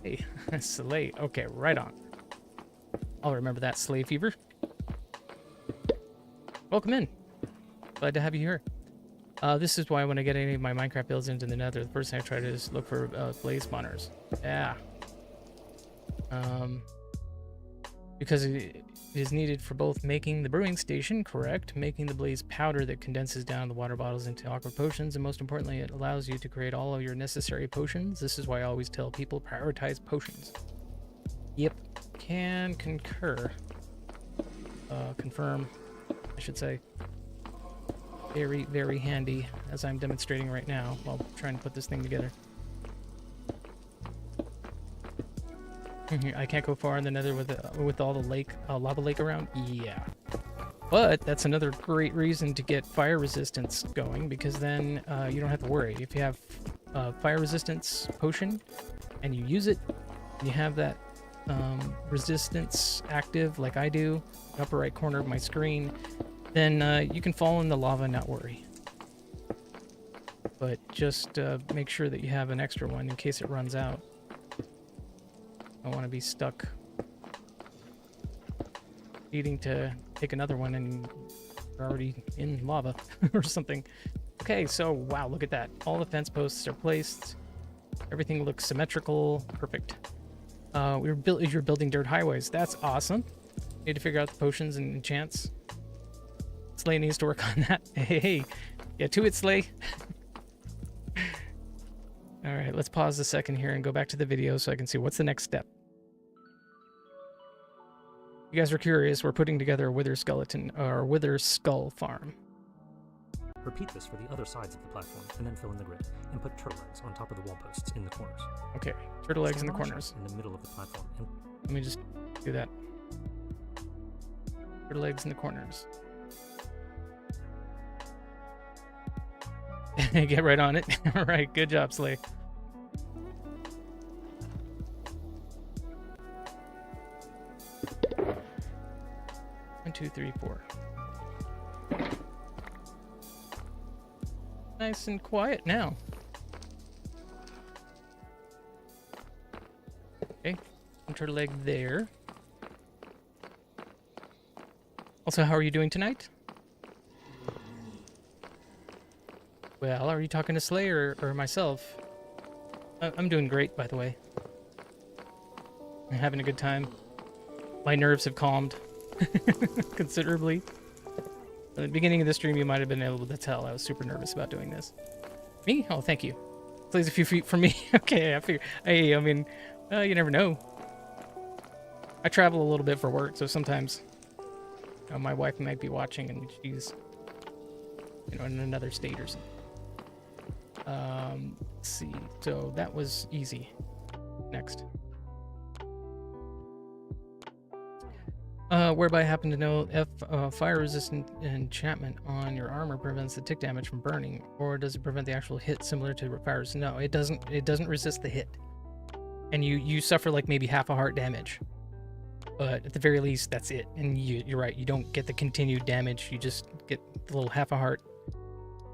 S1: Hey, Slay. Okay, right on. I'll remember that, Slay Fever. Welcome in. Glad to have you here. This is why when I get any of my Minecraft builds into the Nether, the first thing I try to do is look for blaze spawners. Yeah. Because it is needed for both making the brewing station, correct, making the blaze powder that condenses down the water bottles into aqua potions, and most importantly, it allows you to create all of your necessary potions. This is why I always tell people prioritize potions. Yep. Can concur. Confirm, I should say. Very, very handy, as I'm demonstrating right now while trying to put this thing together. I can't go far in the Nether with all the lava lake around. Yeah, but that's another great reason to get fire resistance going, because then you don't have to worry. If you have fire resistance potion and you use it, and you have that resistance active like I do, upper right corner of my screen, then you can fall in the lava and not worry. But just make sure that you have an extra one in case it runs out. I don't want to be stuck needing to take another one and you're already in lava or something. Okay, so wow, look at that. All the fence posts are placed. Everything looks symmetrical. Perfect. You're building dirt highways. That's awesome. Need to figure out the potions and enchants. Slay needs to work on that. Hey, yeah, to it, Slay. All right, let's pause a second here and go back to the video so I can see what's the next step. You guys are curious, we're putting together a wither skeleton or wither skull farm.
S3: Repeat this for the other sides of the platform, and then fill in the grid, and put turtle eggs on top of the wall posts in the corners.
S1: Okay, turtle eggs in the
S3: Stand on a
S1: corners.
S3: shelf in the middle of the platform, and
S1: Let me just do that. Turtle eggs in the corners. Get right on it. All right, good job, Slay. One, two, three, four. Nice and quiet now. Okay, one turtle egg there. Also, how are you doing tonight? Well, are you talking to Slay or myself? I'm doing great, by the way. I'm having a good time. My nerves have calmed considerably. At the beginning of the stream, you might have been able to tell I was super nervous about doing this. Me? Oh, thank you. Slay's a few feet from me. Okay, I figure. Hey, I mean, you never know. I travel a little bit for work, so sometimes my wife might be watching and she's, in another state or something. Let's see. So that was easy. Next. Whereby I happen to know if fire resistant enchantment on your armor prevents the tick damage from burning, or does it prevent the actual hit similar to fires? No, it doesn't. It doesn't resist the hit, and you suffer like maybe half a heart damage, but at the very least that's it. And you're right. You don't get the continued damage. You just get the little half a heart.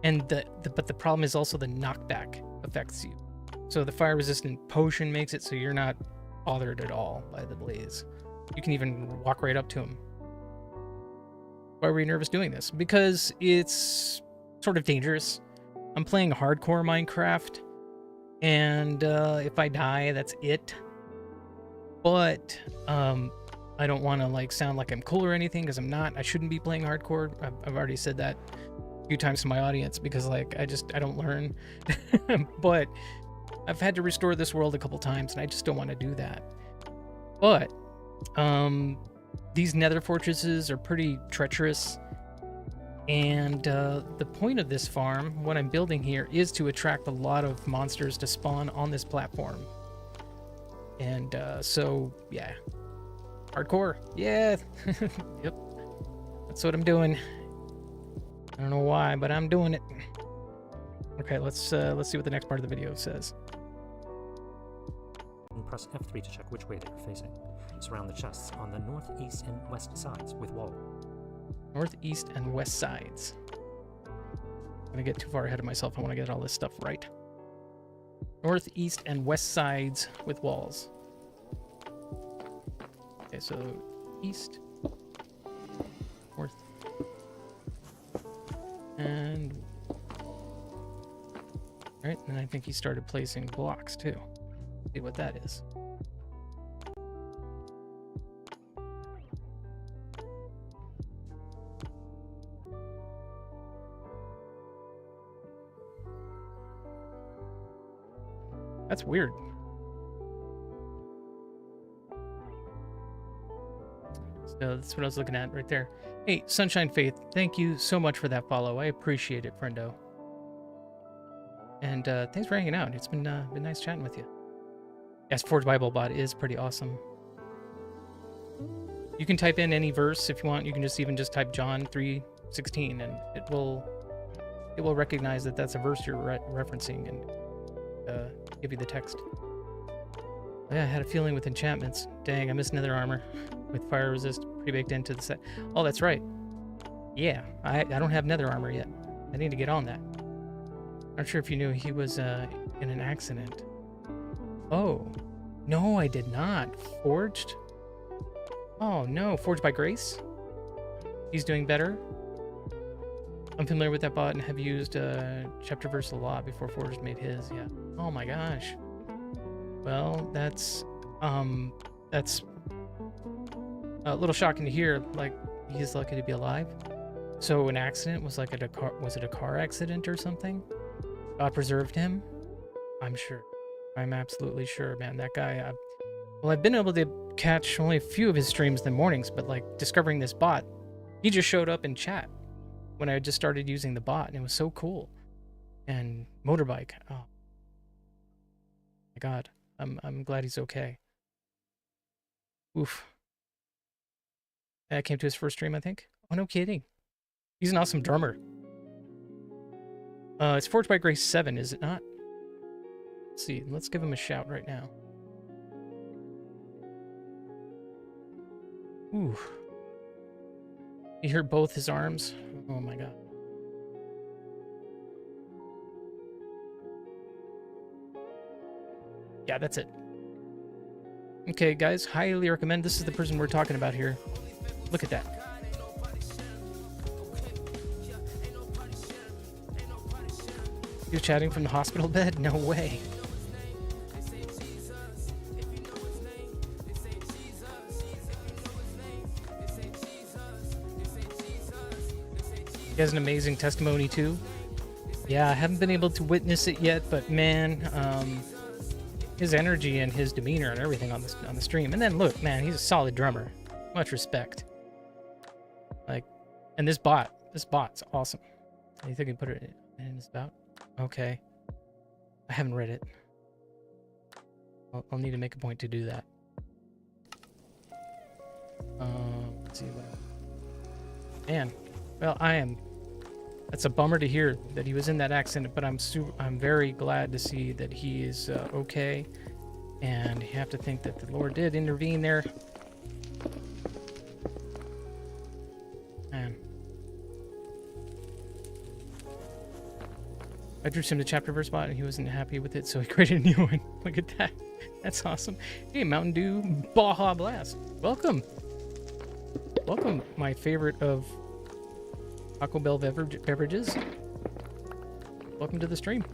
S1: And but the problem is also the knockback affects you. So the fire resistant potion makes it so you're not bothered at all by the blaze. You can even walk right up to him. Why were you nervous doing this? Because it's sort of dangerous. I'm playing hardcore Minecraft, and if I die, that's it. But I don't want to like sound like I'm cool or anything, because I'm not. I shouldn't be playing hardcore. I've already said that a few times to my audience, because like I don't learn. But I've had to restore this world a couple times, and I just don't want to do that. But these nether fortresses are pretty treacherous, and the point of this farm, what I'm building here, is to attract a lot of monsters to spawn on this platform. And so yeah, hardcore, yeah. Yep, that's what I'm doing. I don't know why, but I'm doing it. Okay, let's see what the next part of the video says.
S3: and press F3 to check which way they are facing. Surround the chests on the north, east, and west sides with wall.
S1: North, east, and west sides. I'm gonna get too far ahead of myself. I want to get all this stuff right. North, east, and west sides with walls. Okay, so east, north, and right. And I think he started placing blocks too. See what that is. That's weird. So that's what I was looking at right there. Hey, Sunshine Faith, thank you so much for that follow. I appreciate it, friendo. And thanks for hanging out. It's been nice chatting with you. Yes, Forge Bible Bot is pretty awesome. You can type in any verse if you want. You can just type John 3:16, and it will recognize that that's a verse you're referencing and give you the text. Oh, yeah, I had a feeling with enchantments. Dang, I missed nether armor with fire resist pre-baked into the set. Oh, that's right. Yeah, I don't have nether armor yet. I need to get on that. Not sure if you knew he was in an accident. Oh, no, I did not. Forged? Oh no, Forged by Grace? He's doing better? I'm familiar with that bot and have used Chapterverse a lot before Forged made his, yeah. Oh my gosh. Well, that's a little shocking to hear. Like, he's lucky to be alive. So an accident was like was it a car accident or something? God preserved him? I'm sure. I'm absolutely sure, man. That guy, well, I've been able to catch only a few of his streams in the mornings, but like discovering this bot, he just showed up in chat when I just started using the bot, and it was so cool. And motorbike, oh my God, I'm glad he's okay. Oof. That came to his first stream, I think. Oh, no kidding. He's an awesome drummer. It's Forged by Grace 7, is it not? Let's see. Let's give him a shout right now. Ooh. You hear both his arms? Oh my God. Yeah, that's it. Okay, guys, highly recommend. This is the person we're talking about here. Look at that. You're chatting from the hospital bed? No way. He has an amazing testimony too. Yeah, I haven't been able to witness it yet, but man, his energy and his demeanor and everything on the stream. And then look, man, he's a solid drummer. Much respect. Like, and this bot's awesome. You think he put it in his bout? Okay. I haven't read it. I'll need to make a point to do that. Let's see what else. Man, well, that's a bummer to hear that he was in that accident, but I'm very glad to see that he is okay. And you have to think that the Lord did intervene there. Man. I drew him to Chapterverse bot and he wasn't happy with it, so he created a new one. Look at that. That's awesome. Hey, Mountain Dew Baja Blast. Welcome. Welcome, my favorite of Taco Bell beverages. Welcome to the stream.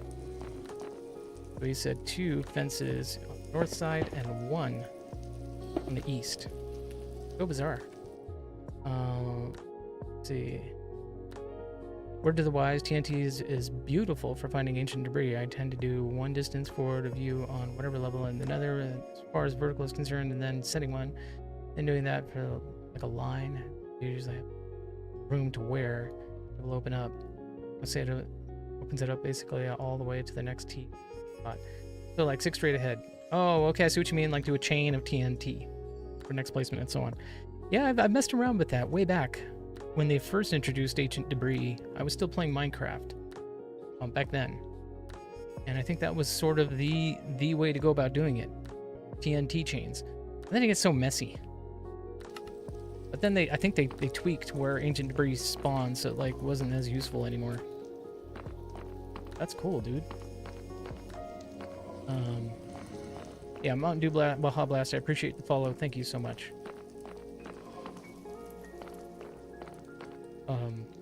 S1: So he said 2 fences on the north side and 1 on the east. So bizarre. Let's see. Word to the wise, TNT is beautiful for finding ancient debris. I tend to do 1 distance forward of you on whatever level and another as far as vertical is concerned, and then setting 1 and doing that for like a line. You usually have room to where it will open up. Let's say it opens it up basically all the way to the next T spot. So like 6 straight ahead. Oh, okay, I see what you mean. Like do a chain of TNT for next placement and so on. Yeah, I've messed around with that way back. When they first introduced ancient debris, I was still playing Minecraft back then. And I think that was sort of the way to go about doing it. TNT chains. And then it gets so messy. But then I think they tweaked where ancient debris spawns, so it like wasn't as useful anymore. That's cool, dude. Yeah, Mountain Dew Baja Blast, I appreciate the follow. Thank you so much.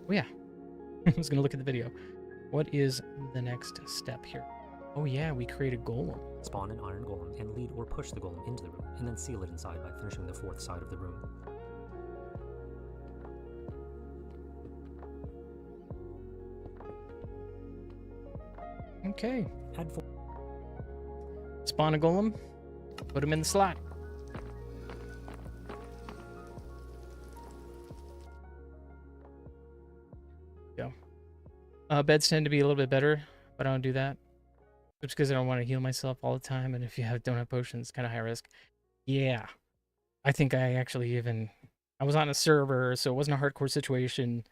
S1: Oh yeah. I was gonna look at the video. What is the next step here? Oh yeah, we create a golem.
S3: Spawn an iron golem and lead or push the golem into the room, and then seal it inside by finishing the 4th side of the room.
S1: Okay.
S3: Add 4.
S1: Spawn a golem. Put him in the slot. Go. Beds tend to be a little bit better, but I don't do that. Just because I don't want to heal myself all the time, and if you don't have potions, it's kind of high risk. Yeah. I think I was on a server, so it wasn't a hardcore situation.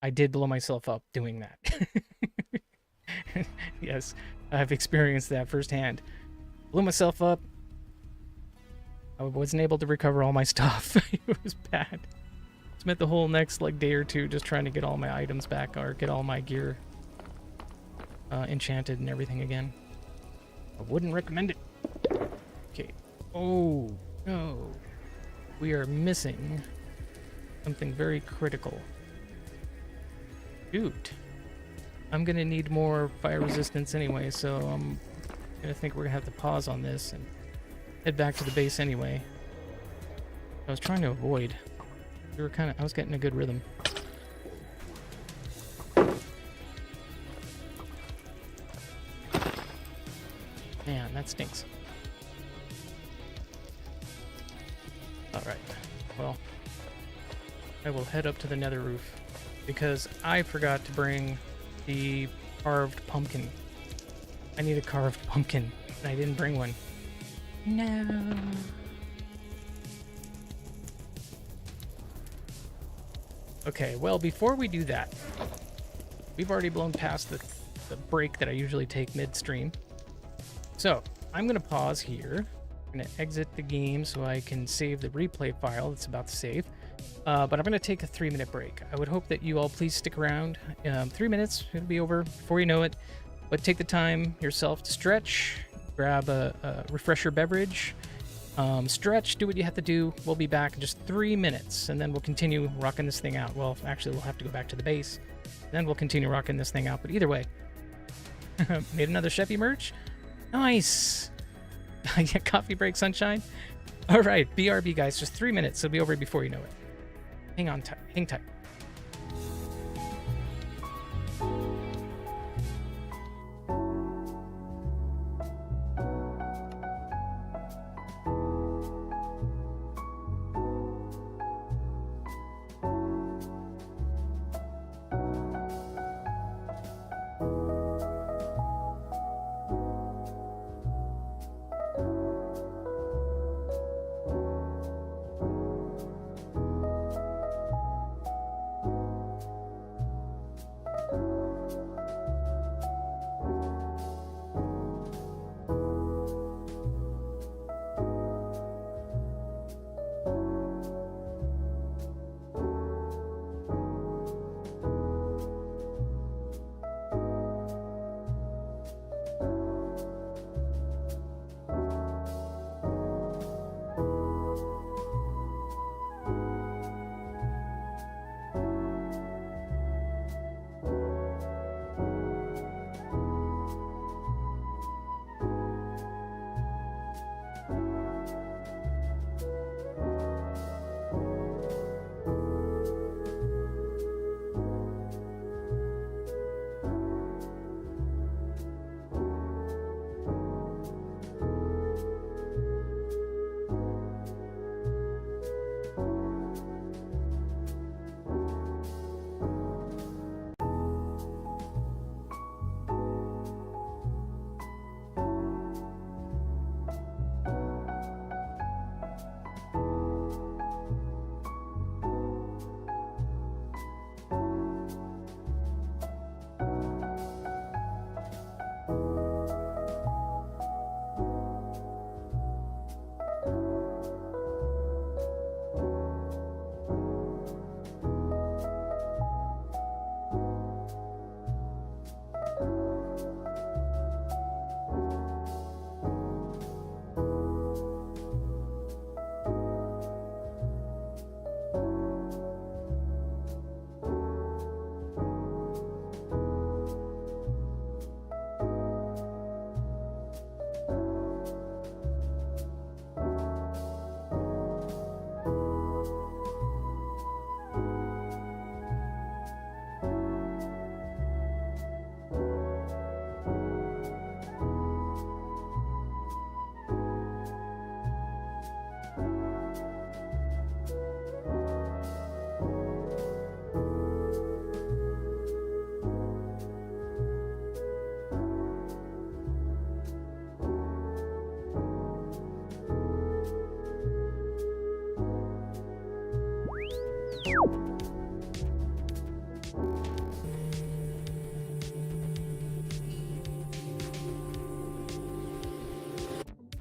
S1: I did blow myself up doing that. Yes, I've experienced that firsthand. Blew myself up. I wasn't able to recover all my stuff. It was bad. Spent the whole next like day or two just trying to get all my items back or get all my gear enchanted and everything again. I wouldn't recommend it. Okay. Oh no. we are missing something very critical. Shoot. I'm gonna need more fire resistance anyway, so I'm gonna think we're gonna have to pause on this and head back to the base anyway. I was trying to avoid. I was getting a good rhythm. Man, that stinks. Alright, well, I will head up to the nether roof because I forgot to bring the carved pumpkin. I need a carved pumpkin, and I didn't bring one. No. Okay, well, before we do that, we've already blown past the break that I usually take midstream. So, I'm going to pause here. I'm going to exit the game so I can save the replay file that's about to save. But I'm going to take a 3-minute break. I would hope that you all please stick around. 3 minutes, it'll be over before you know it. But take the time yourself to stretch, grab a refresher beverage, stretch, do what you have to do. We'll be back in just 3 minutes, and then we'll continue rocking this thing out. Well, actually, we'll have to go back to the base. Then we'll continue rocking this thing out. But either way, made another Sheppy merch. Nice. Yeah, coffee break, sunshine. All right, BRB, guys. Just 3 minutes. It'll be over before you know it. Hang on tight. Hang tight.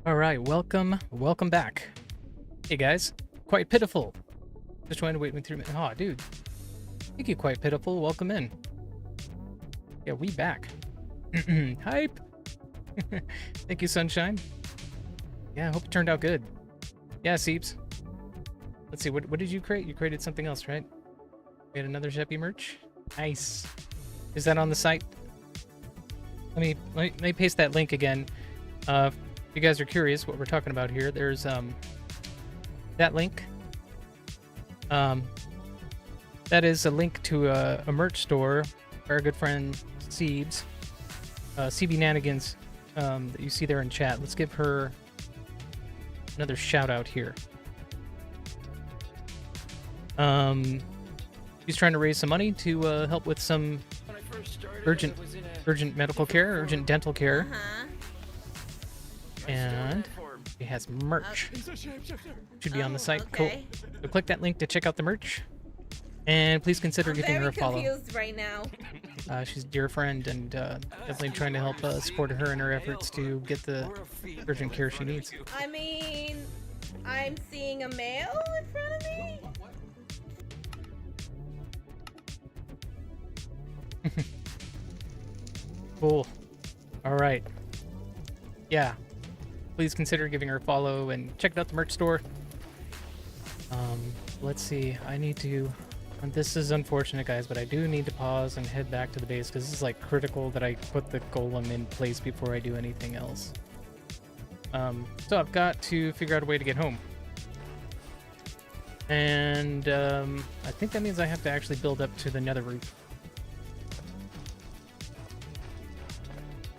S1: All right, welcome back. Hey guys, Quite Pitiful. Just trying to wait me 3 minutes. Oh, dude. Thank you, Quite Pitiful. Welcome in. Yeah, we back. Hype. Thank you, Sunshine. Yeah, I hope it turned out good. Yeah, Seeps. Let's see, what did you create? You created something else, right? We had another Sheppy merch. Nice. Is that on the site? Let me paste that link again. If you guys are curious what we're talking about here, there's that link. That is a link to a merch store. Our good friend Siebes, CB Nanigans, that you see there in chat. Let's give her another shout out here. He's trying to raise some money to help with some urgent medical care, urgent dental care, and he has merch. Should be on the site.
S2: Okay.
S1: Cool. So click that link to check out the merch, and please consider giving her a follow.
S9: I'm very confused right now.
S1: She's a dear friend, and definitely trying to help support her in her efforts to get the urgent care she needs.
S9: I mean, I'm seeing a male in front of me.
S1: Cool. All right. Yeah. Please consider giving her a follow and check out the merch store. Let's see. I need to. And this is unfortunate, guys, but I do need to pause and head back to the base because this is like critical that I put the golem in place before I do anything else. So I've got to figure out a way to get home. And I think that means I have to actually build up to the nether roof.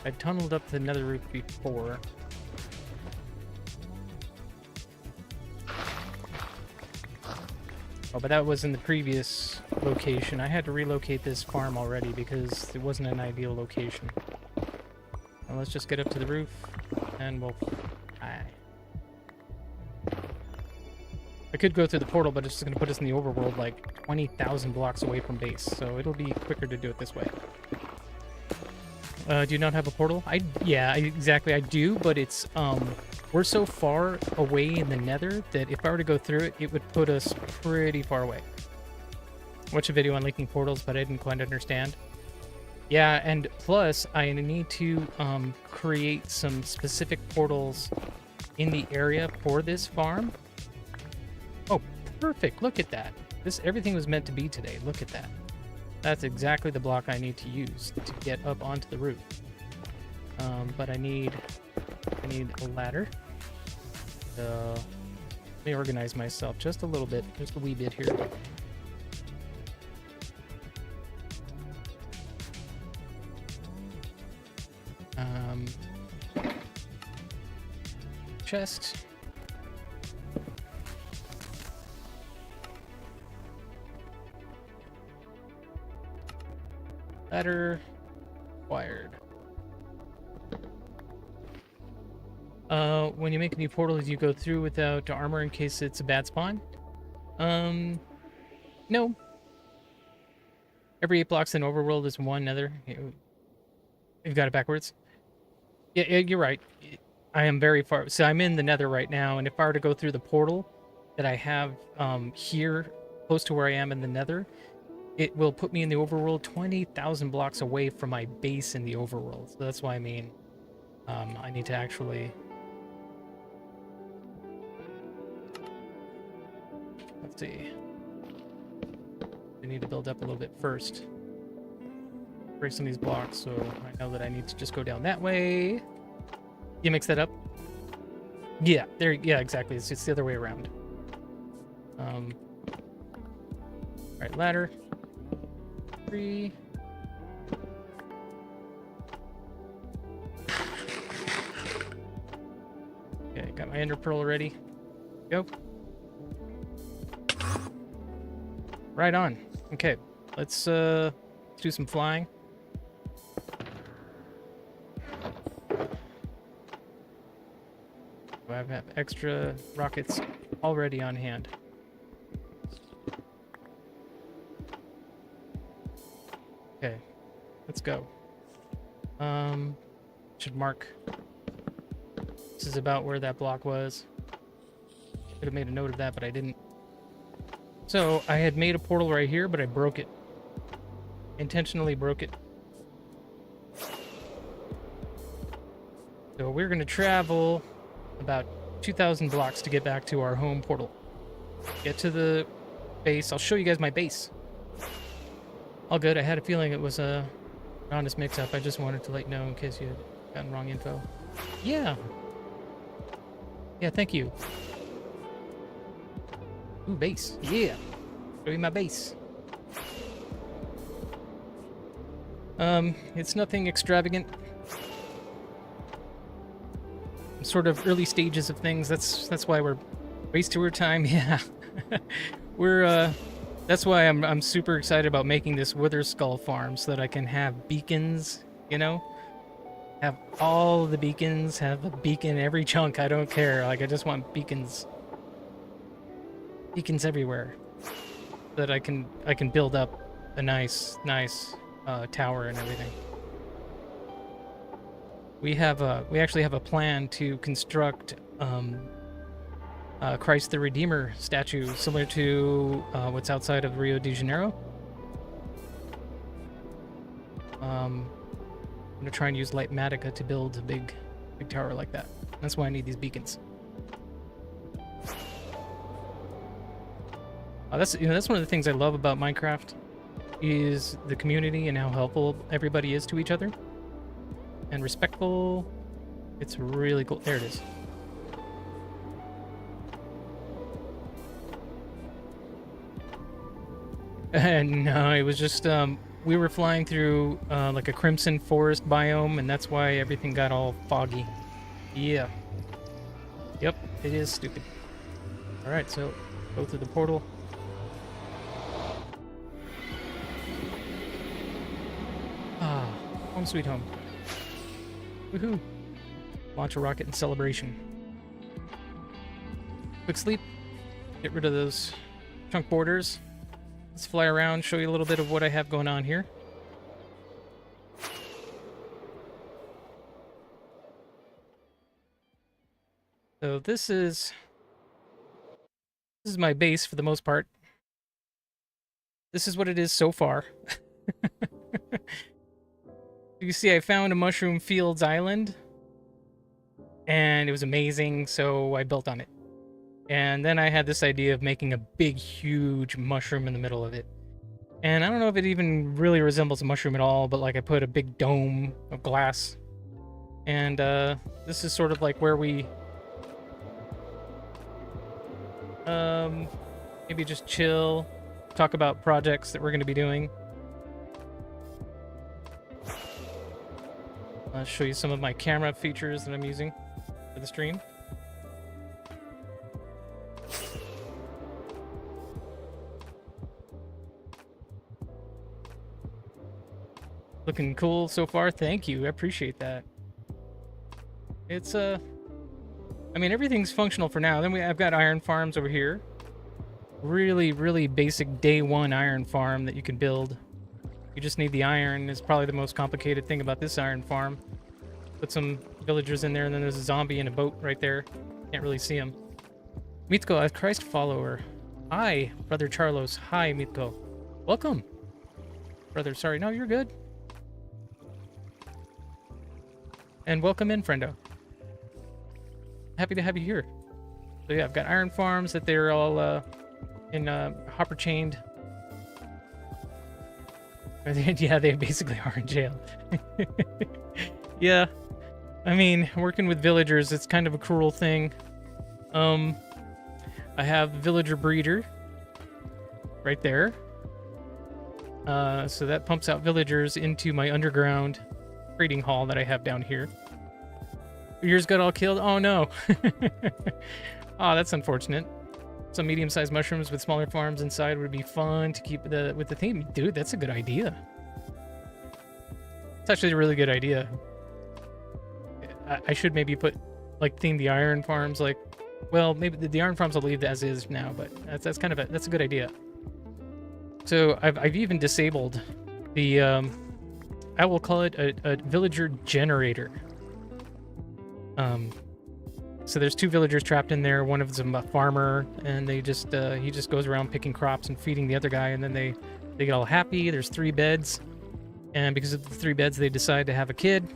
S1: I tunneled up the nether roof before. Oh, but that was in the previous location. I had to relocate this farm already because it wasn't an ideal location. Well, let's just get up to the roof and we'll... I could go through the portal, but it's just going to put us in the overworld like 20,000 blocks away from base, so it'll be quicker to do it this way. Do you not have a portal? Yeah, exactly, I do, but it's, we're so far away in the nether that if I were to go through it, it would put us pretty far away. Watch a video on linking portals, but I didn't quite understand. Yeah, and plus, I need to, create some specific portals in the area for this farm. Oh, perfect, look at that. Everything was meant to be today, look at that. That's exactly the block I need to use to get up onto the roof. But I need a ladder. Let me organize myself just a little bit, just a wee bit here. Chest. Ladder acquired. When you make a new portal, do you go through without armor in case it's a bad spawn? No. Every 8 blocks in overworld is one nether. You've got it backwards. Yeah, you're right. I am very far. So I'm in the nether right now, and if I were to go through the portal that I have here, close to where I am in the nether, it will put me in the overworld 20,000 blocks away from my base in the overworld. So that's why I mean, I need to actually... Let's see. I need to build up a little bit first. Break some of these blocks, so I know that I need to just go down that way. You mix that up? Yeah, there. Yeah, exactly. It's the other way around. All right, ladder. 3. Okay, got my ender pearl ready. Go. Right on. Okay, let's do some flying. I have extra rockets already on hand. Okay, let's go. Should mark. This is about where that block was. Could have made a note of that, but I didn't. So I had made a portal right here, but I broke it. Intentionally broke it. So we're gonna travel about 2,000 blocks to get back to our home portal. get to the base. I'll show you guys my base. All good. I had a feeling it was a honest mix-up. I just wanted to let you know in case you had gotten wrong info. Yeah. Yeah, thank you. Ooh, base. Yeah. Show you my base. It's nothing extravagant. Sort of early stages of things. That's why we're race tour time. Yeah. We're that's why I'm super excited about making this Wither Skull farm so that I can have beacons, you know? Have all the beacons, have a beacon every chunk. I don't care. Like, I just want beacons. Beacons everywhere. So that I can build up a nice tower and everything. We actually have a plan to construct Christ the Redeemer statue, similar to what's outside of Rio de Janeiro. I'm gonna try and use Lightmatica to build a big tower like that. That's why I need these beacons. That's one of the things I love about Minecraft, is the community and how helpful everybody is to each other and respectful. It's really cool. There it is. And no, it was just we were flying through like a crimson forest biome, and that's why everything got all foggy. Yeah. Yep, it is stupid. All right, so go through the portal. Ah, home sweet home. Woohoo! Launch a rocket in celebration. Quick sleep. Get rid of those chunk borders. Let's fly around, show you a little bit of what I have going on here. So this is my base for the most part. This is what it is so far. You see, I found a Mushroom Fields Island, and it was amazing, so I built on it. And then I had this idea of making a big, huge mushroom in the middle of it. And I don't know if it even really resembles a mushroom at all, but like I put a big dome of glass. And this is sort of like where we maybe just chill, talk about projects that we're going to be doing. I'll show you some of my camera features that I'm using for the stream. Looking cool so far. Thank you. I appreciate that. It's I mean, everything's functional for now. Then I've got iron farms over here. Really, really basic day one iron farm that you can build. You just need the iron. Is probably the most complicated thing about this iron farm. Put some villagers in there, and then there's a zombie in a boat right there. Can't really see him. Mitko, a Christ follower. Hi, Brother Charlos. Hi, Mitko. Welcome. Brother, sorry. No, you're good. And welcome in, friendo. Happy to have you here. So yeah, I've got iron farms that they're all in hopper chained. Yeah, they basically are in jail. Yeah, I mean, working with villagers, it's kind of a cruel thing. I have villager breeder right there. So that pumps out villagers into my underground breeding hall that I have down here. Yours got all killed? Oh no. Oh, that's unfortunate. Some medium-sized mushrooms with smaller farms inside would be fun to keep with the theme. Dude, that's a good idea. It's actually a really good idea. I should maybe theme the iron farms, like, well, maybe the iron farms I'll leave as is now, but that's kind of that's a good idea. So I've even disabled the I will call it a villager generator. So there's two villagers trapped in there. One of them a farmer, and they just he just goes around picking crops and feeding the other guy, and then they get all happy. There's 3 beds, and because of the 3 beds, they decide to have a kid.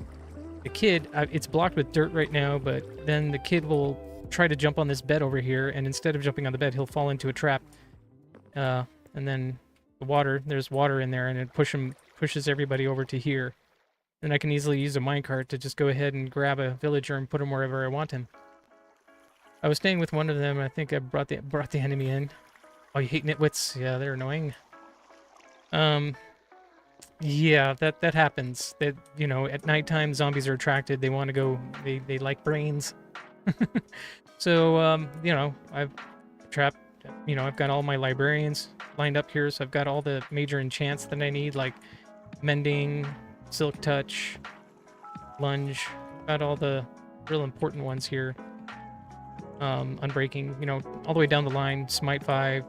S1: The kid, it's blocked with dirt right now, but then the kid will try to jump on this bed over here, and instead of jumping on the bed, he'll fall into a trap. And then the water, there's water in there, and it pushes everybody over to here. And I can easily use a minecart to just go ahead and grab a villager and put him wherever I want him. I was staying with one of them. I think I brought the enemy in. Oh, you hate nitwits? Yeah, they're annoying. Yeah, that happens. That, you know, at nighttime zombies are attracted. They want to go. They like brains. So you know, I've trapped. You know, I've got all my librarians lined up here, so I've got all the major enchants that I need, like mending, silk touch, lunge. Got all the real important ones here. Unbreaking, you know, all the way down the line. Smite 5,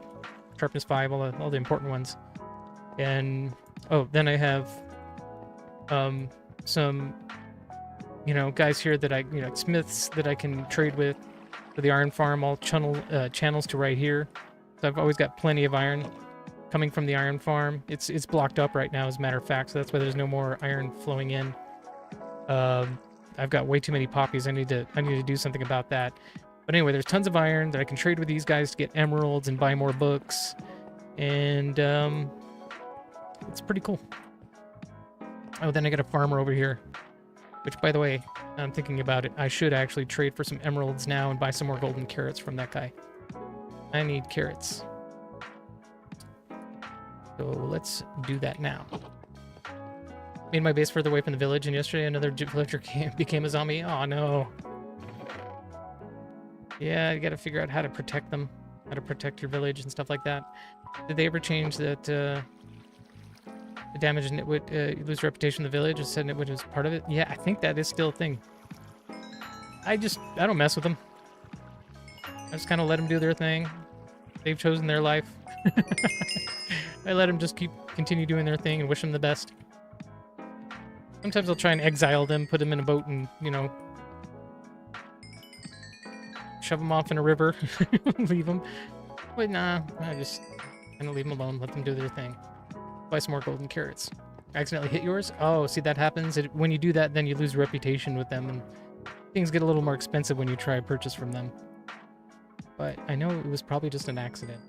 S1: sharpness 5, all the important ones. And oh, then I have some, you know, guys here that smiths that I can trade with for the iron farm. All channels to right here. So I've always got plenty of iron coming from the iron farm. It's blocked up right now, as a matter of fact, so that's why there's no more iron flowing in. I've got way too many poppies. I need to do something about that. But anyway, there's tons of iron that I can trade with these guys to get emeralds and buy more books. And it's pretty cool. Oh, then I got a farmer over here. Which, by the way, I'm thinking about it. I should actually trade for some emeralds now and buy some more golden carrots from that guy. I need carrots. So let's do that now. Made my base further away from the village, and yesterday another villager became a zombie. Oh no. Yeah, you gotta figure out how to protect them. How to protect your village and stuff like that. Did they ever change that the damage nitwit lose reputation of the village? It said nitwit was part of it. Yeah, I think that is still a thing. I don't mess with them. I just kind of let them do their thing. They've chosen their life. I let them just continue doing their thing and wish them the best. Sometimes I'll try and exile them, put them in a boat, and, you know, shove them off in a river, leave them. But nah, I just kind of leave them alone, let them do their thing. Buy some more golden carrots. Accidentally hit yours? Oh, see, that happens. When you do that, then you lose reputation with them, and things get a little more expensive when you try to purchase from them. But I know it was probably just an accident.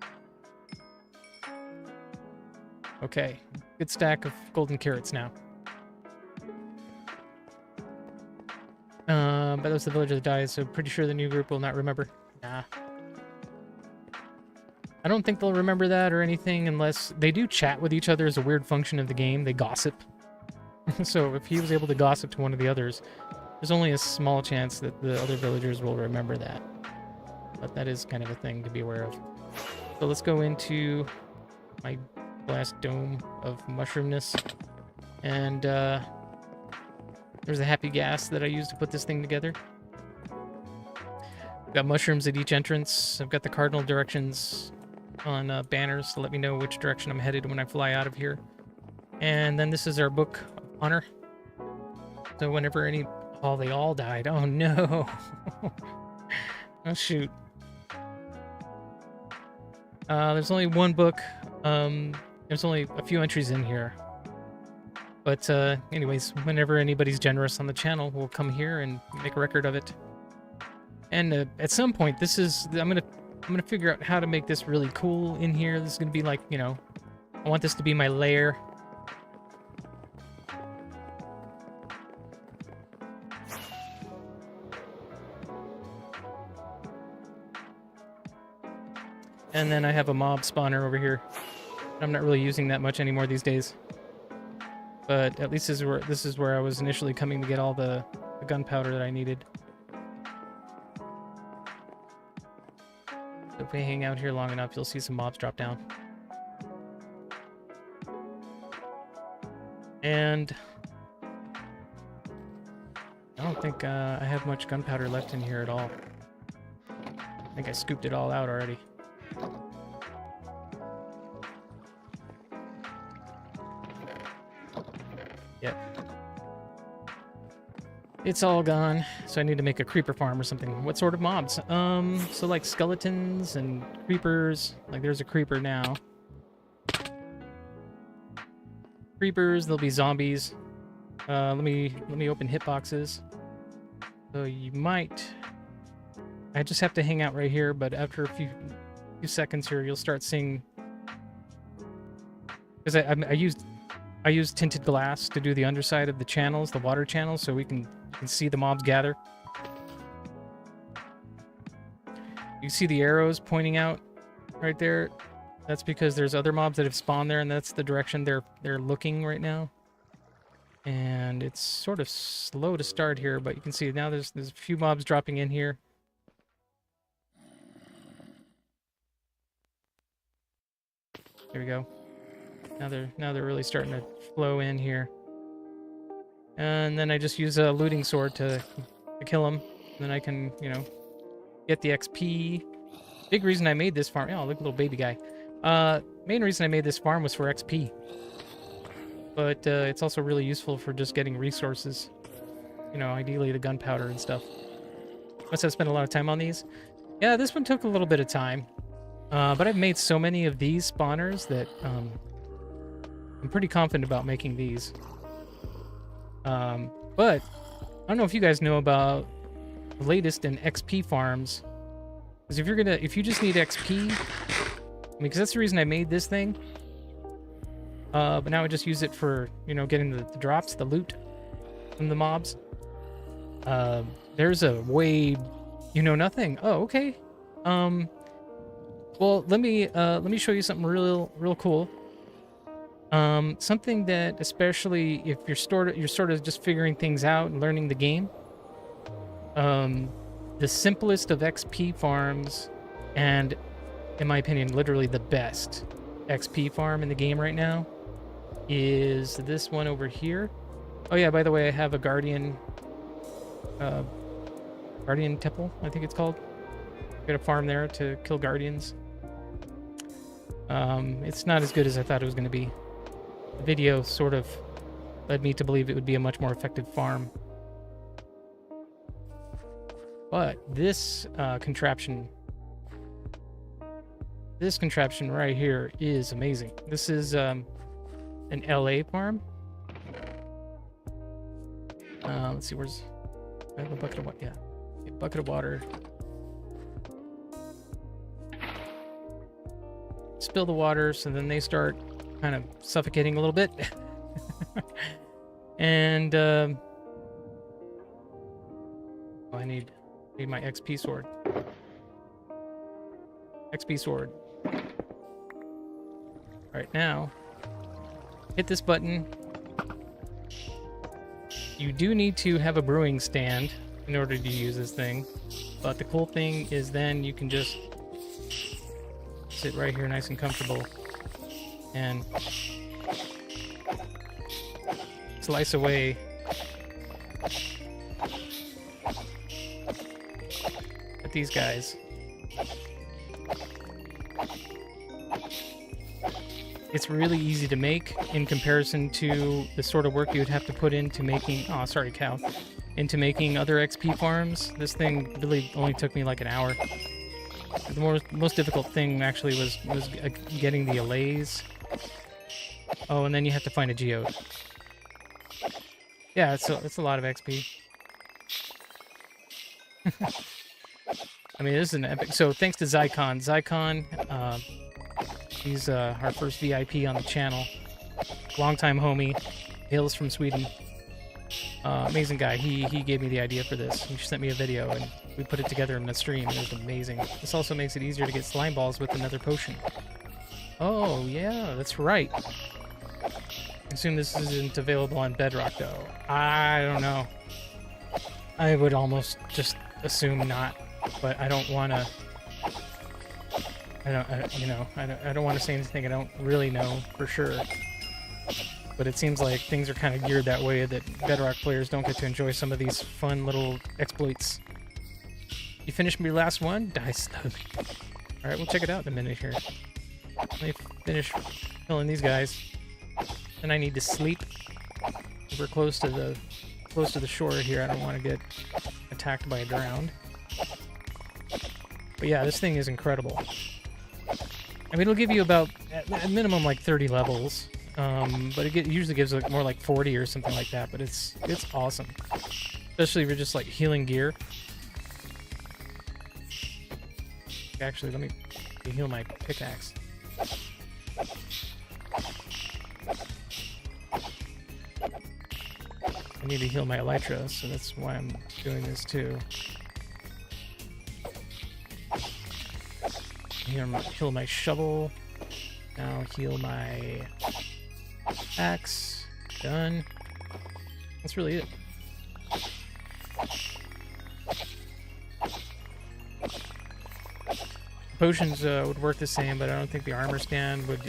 S1: Okay, good stack of golden carrots now. But that was the villager that died, so pretty sure the new group will not remember. Nah. I don't think they'll remember that or anything unless they do chat with each other as a weird function of the game. They gossip. So if he was able to gossip to one of the others, there's only a small chance that the other villagers will remember that. But that is kind of a thing to be aware of. So let's go into my glass dome of mushroomness. And there's a happy gas that I used to put this thing together. I've got mushrooms at each entrance. I've got the cardinal directions on banners to let me know which direction I'm headed when I fly out of here. And then this is our book of honor. So whenever any... Oh, they all died. Oh, no. Oh, shoot. There's only one book. There's only a few entries in here. But anyways, whenever anybody's generous on the channel, we'll come here and make a record of it. And at some point, I'm gonna figure out how to make this really cool in here. This is gonna be like, you know, I want this to be my lair. And then I have a mob spawner over here. I'm not really using that much anymore these days. But at least this is where I was initially coming to get all the gunpowder that I needed. So if we hang out here long enough, you'll see some mobs drop down. And I don't think I have much gunpowder left in here at all. I think I scooped it all out already. Yep. It's all gone, so I need to make a creeper farm or something. What sort of mobs? So like skeletons and creepers. Like there's a creeper now. Creepers, there'll be zombies. Let me open hitboxes. So you might I just have to hang out right here, but after a few seconds here, you'll start seeing. Because I used tinted glass to do the underside of the channels, the water channels, so we can see the mobs gather. You see the arrows pointing out right there. That's because there's other mobs that have spawned there, and that's the direction they're looking right now. And it's sort of slow to start here, but you can see now there's a few mobs dropping in here. There we go. Now they're really starting to flow in here. And then I just use a looting sword to kill them. Then I can, you know, get the XP. Big reason I made this farm. Oh, look, little baby guy. Main reason I made this farm was for XP. But it's also really useful for just getting resources. You know, ideally the gunpowder and stuff. Must have spent a lot of time on these. Yeah, this one took a little bit of time. But I've made so many of these spawners that I'm pretty confident about making these. But I don't know if you guys know about the latest in XP farms. Because if you just need XP, I mean, because that's the reason I made this thing. But now I just use it for, you know, getting the drops, the loot from the mobs. There's a way, you know, nothing. Oh, okay. Well, let me show you something real cool. Something that, especially if you're sort of just figuring things out and learning the game. The simplest of XP farms, and in my opinion, literally the best XP farm in the game right now, is this one over here. Oh yeah, by the way, I have a Guardian Temple, I think it's called. Got a farm there to kill Guardians. It's not as good as I thought it was going to be. The video sort of led me to believe it would be a much more effective farm. But this contraption right here is amazing. This is an LA farm. Let's see, where's I have a bucket of what? Yeah, a bucket of water. Spill the water, so then they start kind of suffocating a little bit. And I need my XP sword. XP sword. Alright, now hit this button. You do need to have a brewing stand in order to use this thing, but the cool thing is then you can just sit right here nice and comfortable and slice away at these guys. It's really easy to make in comparison to the sort of work you would have to put into making, oh sorry cow, into making other XP farms. This thing really only took me like an hour. The most difficult thing actually was getting the allays. Oh, and then you have to find a geode. Yeah, it's a lot of XP. I mean, this is an epic. So thanks to Zycon. Zycon, he's our first VIP on the channel. Longtime homie, hails from Sweden. Amazing guy. He gave me the idea for this. He sent me a video and we put it together in a stream. It was amazing. This also makes it easier to get slime balls with another potion. Oh yeah, that's right. I assume this isn't available on Bedrock though. I don't know. I would almost just assume not, but I don't want to. I don't want to say anything I don't really know for sure. But it seems like things are kind of geared that way, that Bedrock players don't get to enjoy some of these fun little exploits. You finished your last one? Die slowly. Alright, we'll check it out in a minute here. Let me finish killing these guys. And I need to sleep. We're close to the shore here. I don't want to get attacked by a drowned. But yeah, this thing is incredible. I mean, it'll give you about, at minimum, like 30 levels. But it usually gives like more like 40 or something like that. But it's awesome. Especially if you're just like healing gear. Actually, let me heal my pickaxe. I need to heal my elytra, so that's why I'm doing this too. Heal my shovel. Now heal my axe. Done. That's really it. Potions would work the same, but I don't think the armor stand would.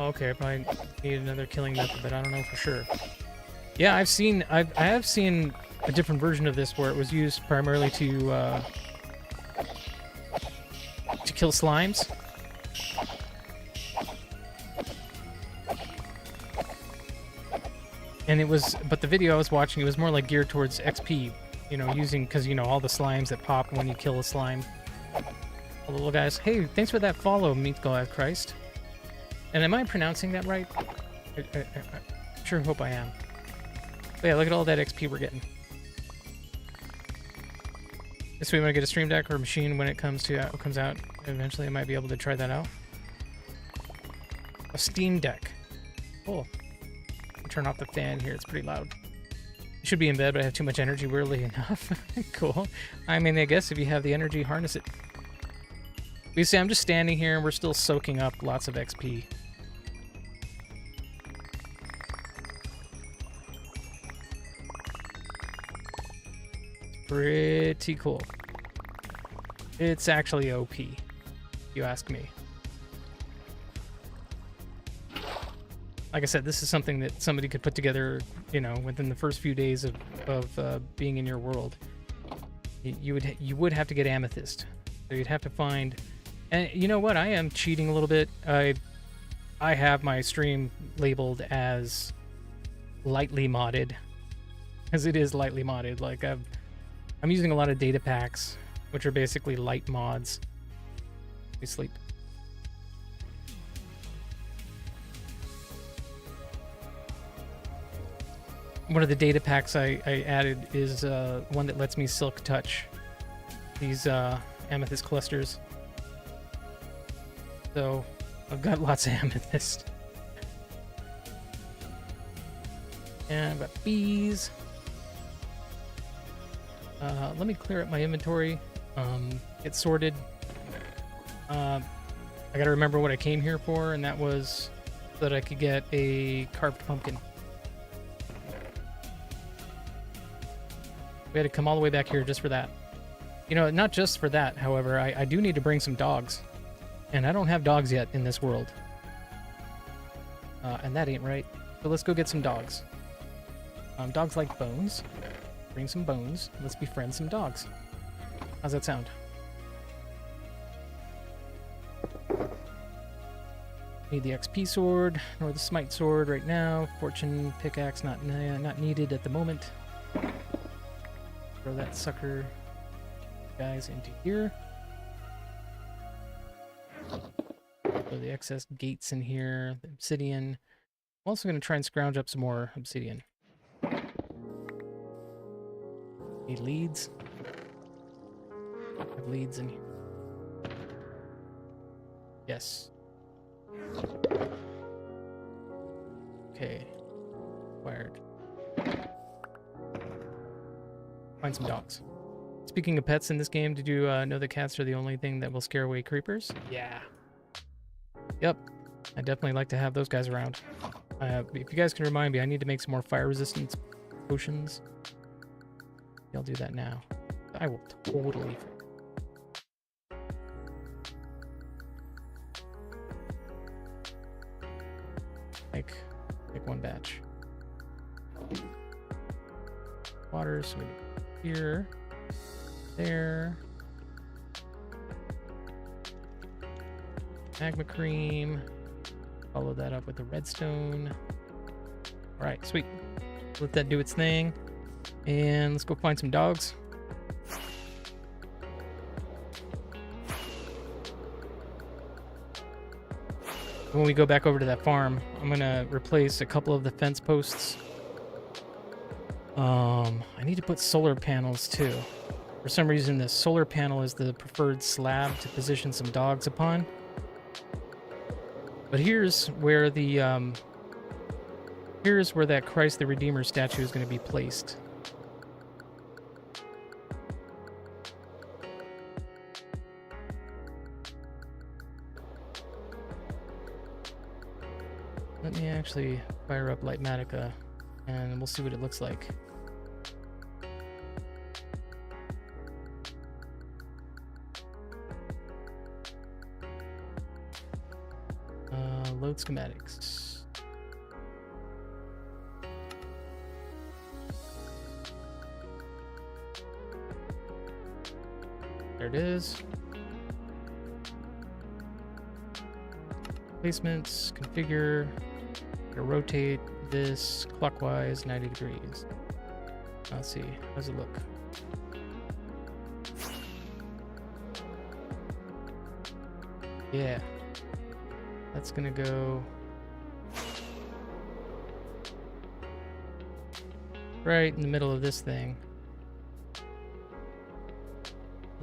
S1: Okay, I probably need another killing method, but I don't know for sure. Yeah, I have seen a different version of this where it was used primarily to kill slimes. And it was, but the video I was watching, it was more like geared towards XP, you know, because all the slimes that pop when you kill a slime. All the little guys. Hey, thanks for that follow, Meat God Christ. And am I pronouncing that right? I sure hope I am. But yeah, look at all that XP we're getting. This way, when I get a Stream Deck or a machine when it comes out, eventually I might be able to try that out. A Steam Deck. Cool. Turn off the fan here, it's pretty loud. I should be in bed, but I have too much energy, weirdly enough. Cool. I mean, I guess if you have the energy, harness it. You see, I'm just standing here and we're still soaking up lots of XP. Pretty cool. It's actually OP, if you ask me. Like I said, this is something that somebody could put together, within the first few days of being in your world. You would have to get amethyst. So you'd have to find, and you know what? I am cheating a little bit. I have my stream labeled as lightly modded, as it is lightly modded. Like I'm using a lot of data packs, which are basically light mods. We sleep. One of the data packs I added is one that lets me silk touch these amethyst clusters. So I've got lots of amethyst. And I've got bees. Let me clear up my inventory. Get sorted. I gotta remember what I came here for, and that was so that I could get a carved pumpkin. We had to come all the way back here just for that. Not just for that, however, I do need to bring some dogs. And I don't have dogs yet in this world. And that ain't right. So let's go get some dogs. Dogs like bones. Bring some bones. Let's befriend some dogs. How's that sound? Need the XP sword, nor the smite sword right now. Fortune pickaxe not needed at the moment. Throw that sucker guys into here. Throw the excess gates in here. The obsidian. I'm also going to try and scrounge up some more obsidian. Need leads. I have leads in here. Yes. Okay. Wired. Find some dogs. Speaking of pets in this game, did you know that cats are the only thing that will scare away creepers? Yeah. Yep. I definitely like to have those guys around. If you guys can remind me, I need to make some more fire resistance potions. I'll do that now. I will totally. Make one batch. Water, so we need here, there. Magma cream. Follow that up with the redstone. All right, sweet. Let that do its thing. And let's go find some dogs. When we go back over to that farm, I'm gonna replace a couple of the fence posts. I need to put solar panels too. For some reason, the solar panel is the preferred slab to position some dogs upon. But here's where the here's where that Christ the Redeemer statue is going to be placed. Let me actually fire up Lightmatica, and we'll see what it looks like. Load schematics. There it is. Placements, configure, rotate this clockwise 90 degrees. Let's see, how does it look? Yeah. That's gonna go right in the middle of this thing.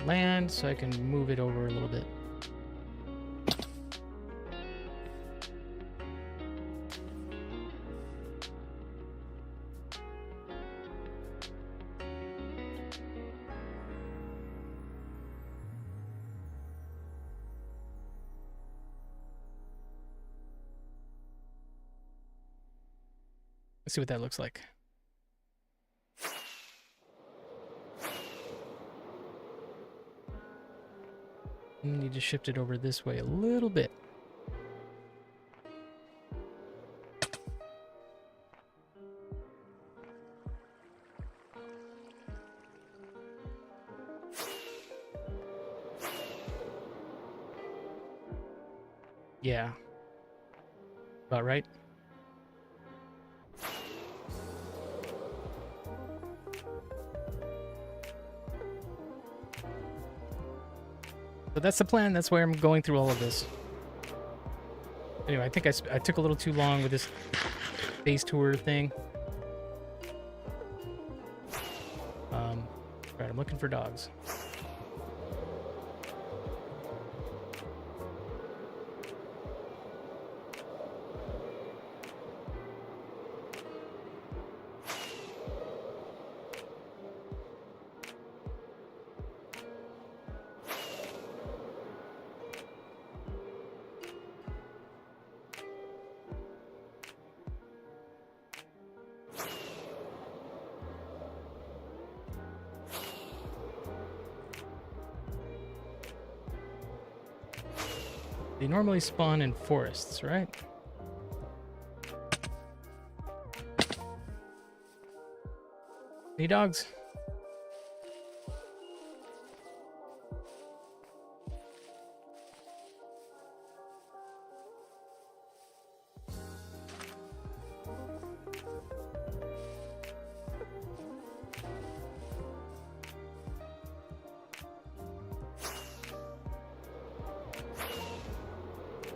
S1: Land, so I can move it over a little bit. Let's see what that looks like. You need to shift it over this way a little bit. Yeah. About right. So that's the plan. That's why I'm going through all of this. Anyway, I think I took a little too long with this base tour thing. Right, I'm looking for dogs. They normally spawn in forests, right? Any dogs?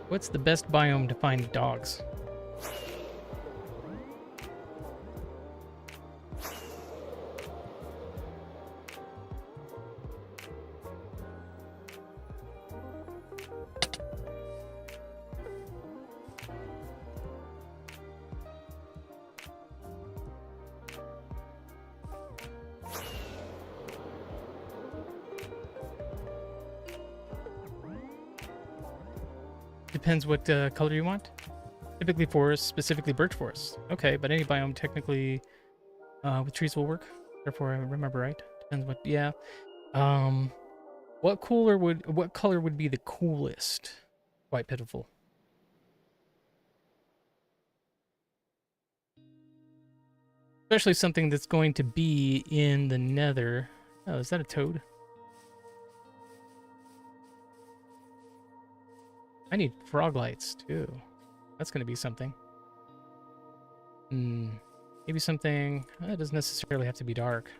S1: What's the best biome to find dogs? Depends what color you want. Typically forest, specifically birch forest. Okay, but any biome technically with trees will work. Therefore, I remember right. Depends what. Yeah. What color would be the coolest? Quite pitiful. Especially something that's going to be in the nether. Oh, is that a toad? I need frog lights too. That's going to be something. Maybe something that doesn't necessarily have to be dark.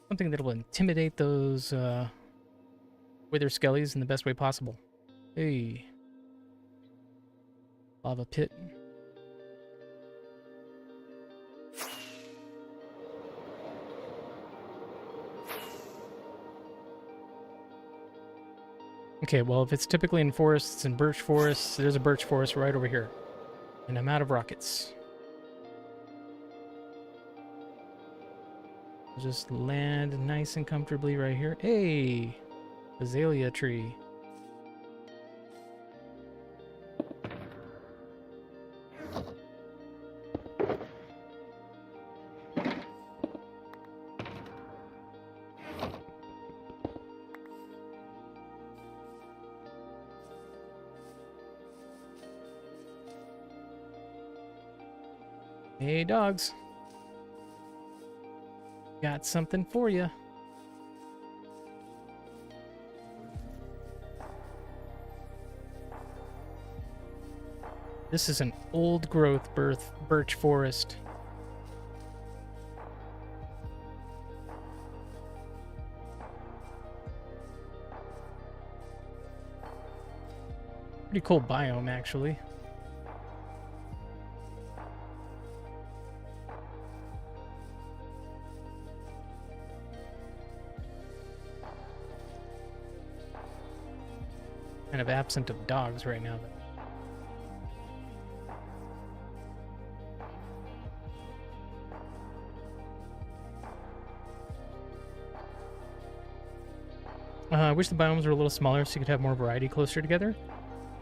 S1: Something that will intimidate those wither skellies in the best way possible. Hey. Lava pit. Okay, well, if it's typically in forests and birch forests, there's a birch forest right over here. And I'm out of rockets. I'll just land nice and comfortably right here. Hey! Azalea tree. Hey, dogs. Got something for you. This is an old growth birch forest. Pretty cool biome, actually. Kind of absent of dogs right now, though. I wish the biomes were a little smaller so you could have more variety closer together.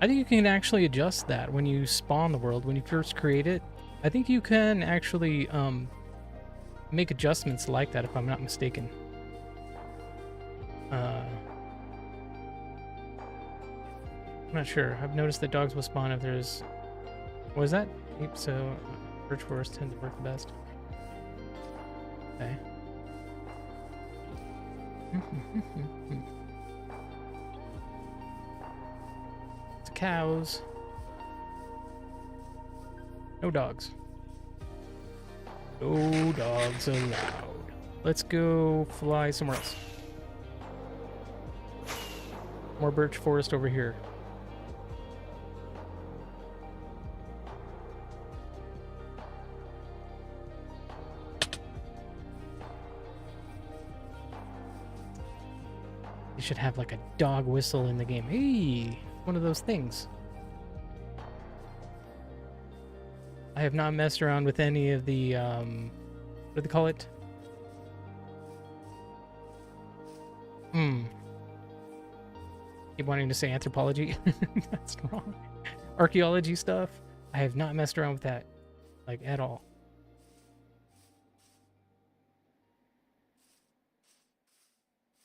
S1: I think you can actually adjust that when you spawn the world, when you first create it. I think you can actually make adjustments like that, if I'm not mistaken. I'm not sure. I've noticed that dogs will spawn if there's... What is that? Yep, so birch forests tend to work the best. Okay. It's cows. No dogs. No dogs allowed. Let's go fly somewhere else. More birch forest over here. You should have like a dog whistle in the game. Hey, one of those things. I have not messed around with any of the, what do they call it? Keep wanting to say anthropology. That's wrong. Archaeology stuff. I have not messed around with that, like, at all.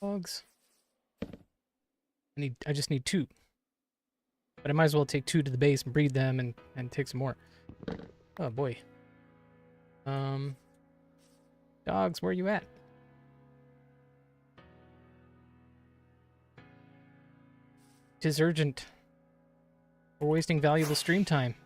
S1: Dogs. I just need 2. But I might as well take 2 to the base and breed them and take some more. Oh boy. Dogs, where you at? Tis urgent. We're wasting valuable stream time.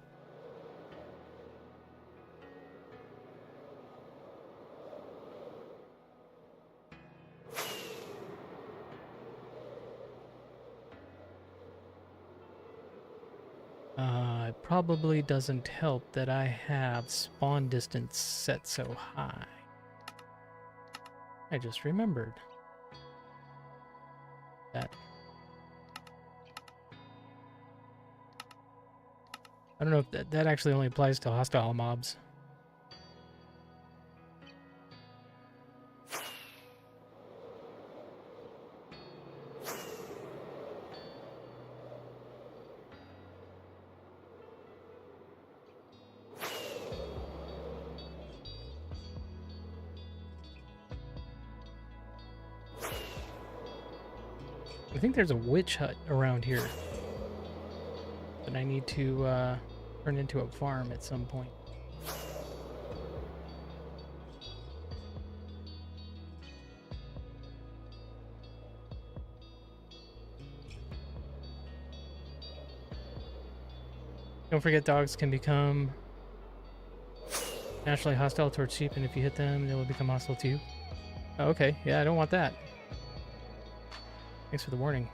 S1: It probably doesn't help that I have spawn distance set so high. I just remembered that. I don't know if that actually only applies to hostile mobs. I think there's a witch hut around here that I need to turn into a farm at some point. Don't forget, dogs can become naturally hostile towards sheep, and if you hit them, they will become hostile to you. Oh, okay, yeah, I don't want that. Thanks for the warning.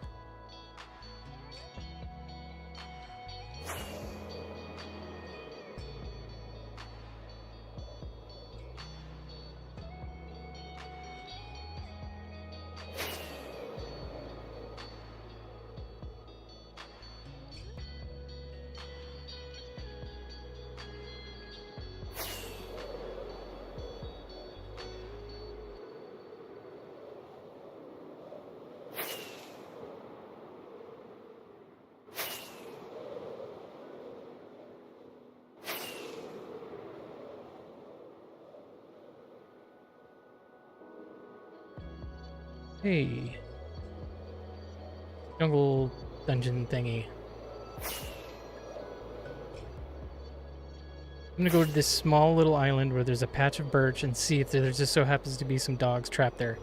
S1: Hey. Jungle dungeon thingy. I'm gonna go to this small little island where there's a patch of birch and see if there just so happens to be some dogs trapped there.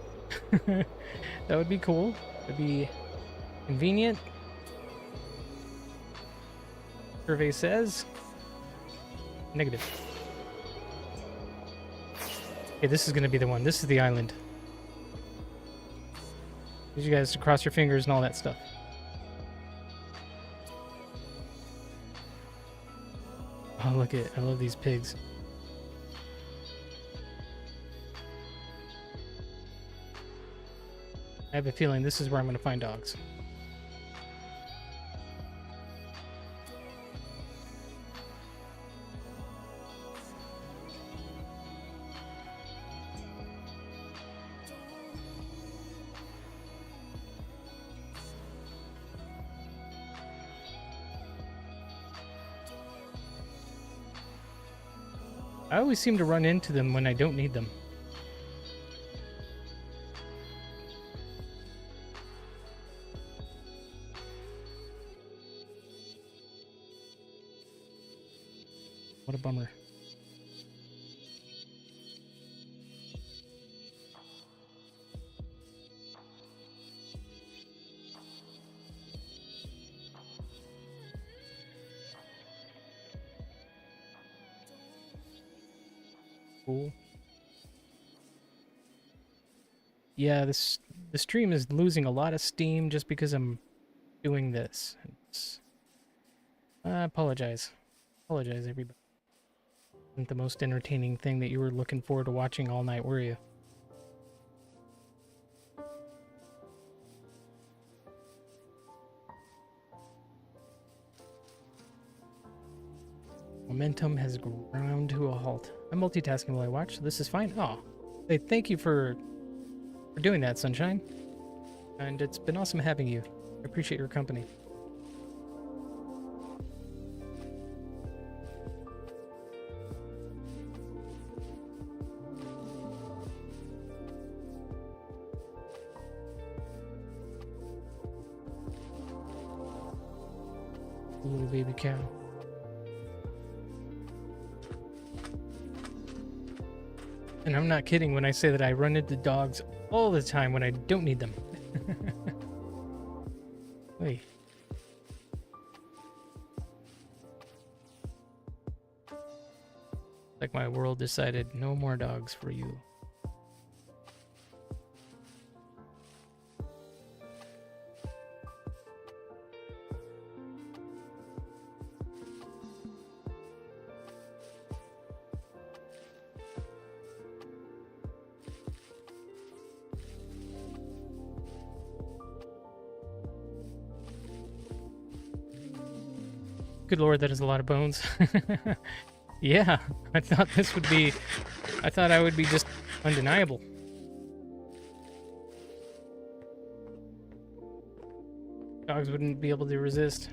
S1: That would be cool. That'd be convenient. Survey says negative. Okay, this is gonna be the one. This is the island. Need you guys to cross your fingers and all that stuff. Oh, look at, I love these pigs. I have a feeling this is where I'm going to find dogs. I always seem to run into them when I don't need them. What a bummer. Cool. Yeah, the stream is losing a lot of steam just because I'm doing this. I apologize. Apologize, everybody. Wasn't the most entertaining thing that you were looking forward to watching all night, were you? Momentum has ground to a halt. I'm multitasking while I watch, so this is fine. Oh, hey, thank you for doing that, Sunshine. And it's been awesome having you. I appreciate your company. Little baby cow. And I'm not kidding when I say that I run into dogs all the time when I don't need them. Wait. Like my world decided no more dogs for you. Good lord, that is a lot of bones. Yeah, I thought this would be... I thought I would be just undeniable. Dogs wouldn't be able to resist.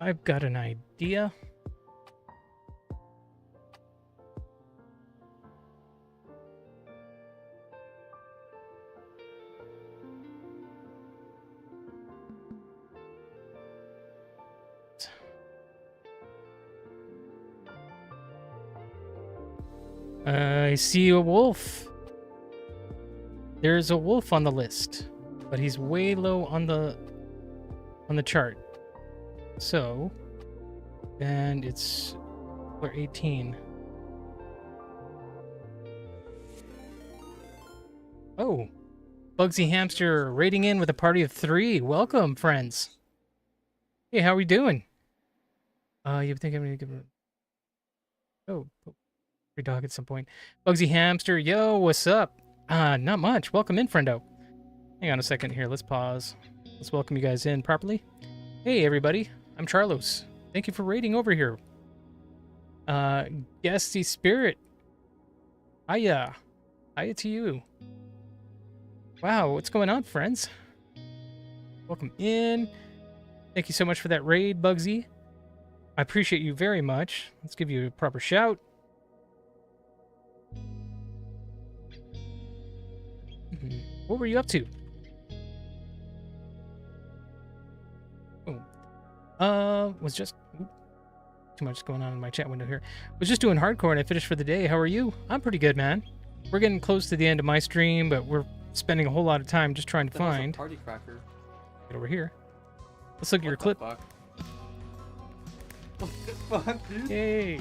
S1: I've got an idea. I see a wolf. There's a wolf on the list, but he's way low on the chart. So, and it's we're 18. Oh, Bugsy Hamster raiding in with a party of 3. Welcome, friends. Hey, how are we doing? You think I'm gonna give him? Oh, free dog at some point. Bugsy Hamster, yo, what's up? Not much. Welcome in, friendo. Hang on a second here. Let's pause. Let's welcome you guys in properly. Hey, everybody. I'm Charlos. Thank you for raiding over here. Guesty Spirit. Hiya. Hiya to you. Wow, what's going on, friends? Welcome in. Thank you so much for that raid, Bugsy. I appreciate you very much. Let's give you a proper shout. What were you up to? Oh. Was just... Too much going on in my chat window here. Was just doing hardcore and I finished for the day. How are you? I'm pretty good, man. We're getting close to the end of my stream, but we're spending a whole lot of time just trying to find...
S6: Party cracker.
S1: Get over here. Let's look at your clip.
S6: Fuck? What the fuck, dude?
S1: Yay.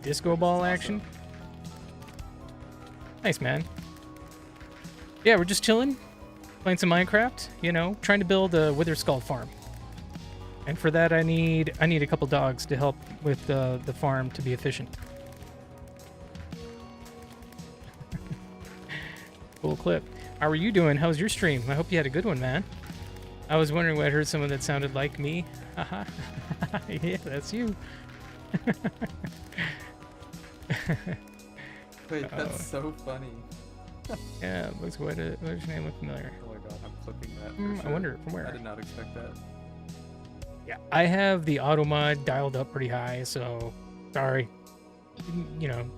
S1: Disco ball action. Nice, man. Yeah, we're just chilling, playing some Minecraft, you know, trying to build a Wither Skull farm. And for that, I need a couple dogs to help with the farm to be efficient. Cool clip. How are you doing? How's your stream? I hope you had a good one, man. I was wondering why I heard someone that sounded like me. Haha. Yeah, that's you.
S6: Wait, that's so funny.
S1: Yeah, looks what is your name look familiar?
S6: Oh my god, I'm clicking that. For
S1: I wonder from where.
S6: I did not expect that.
S1: Yeah, I have the auto mod dialed up pretty high, so sorry. You know,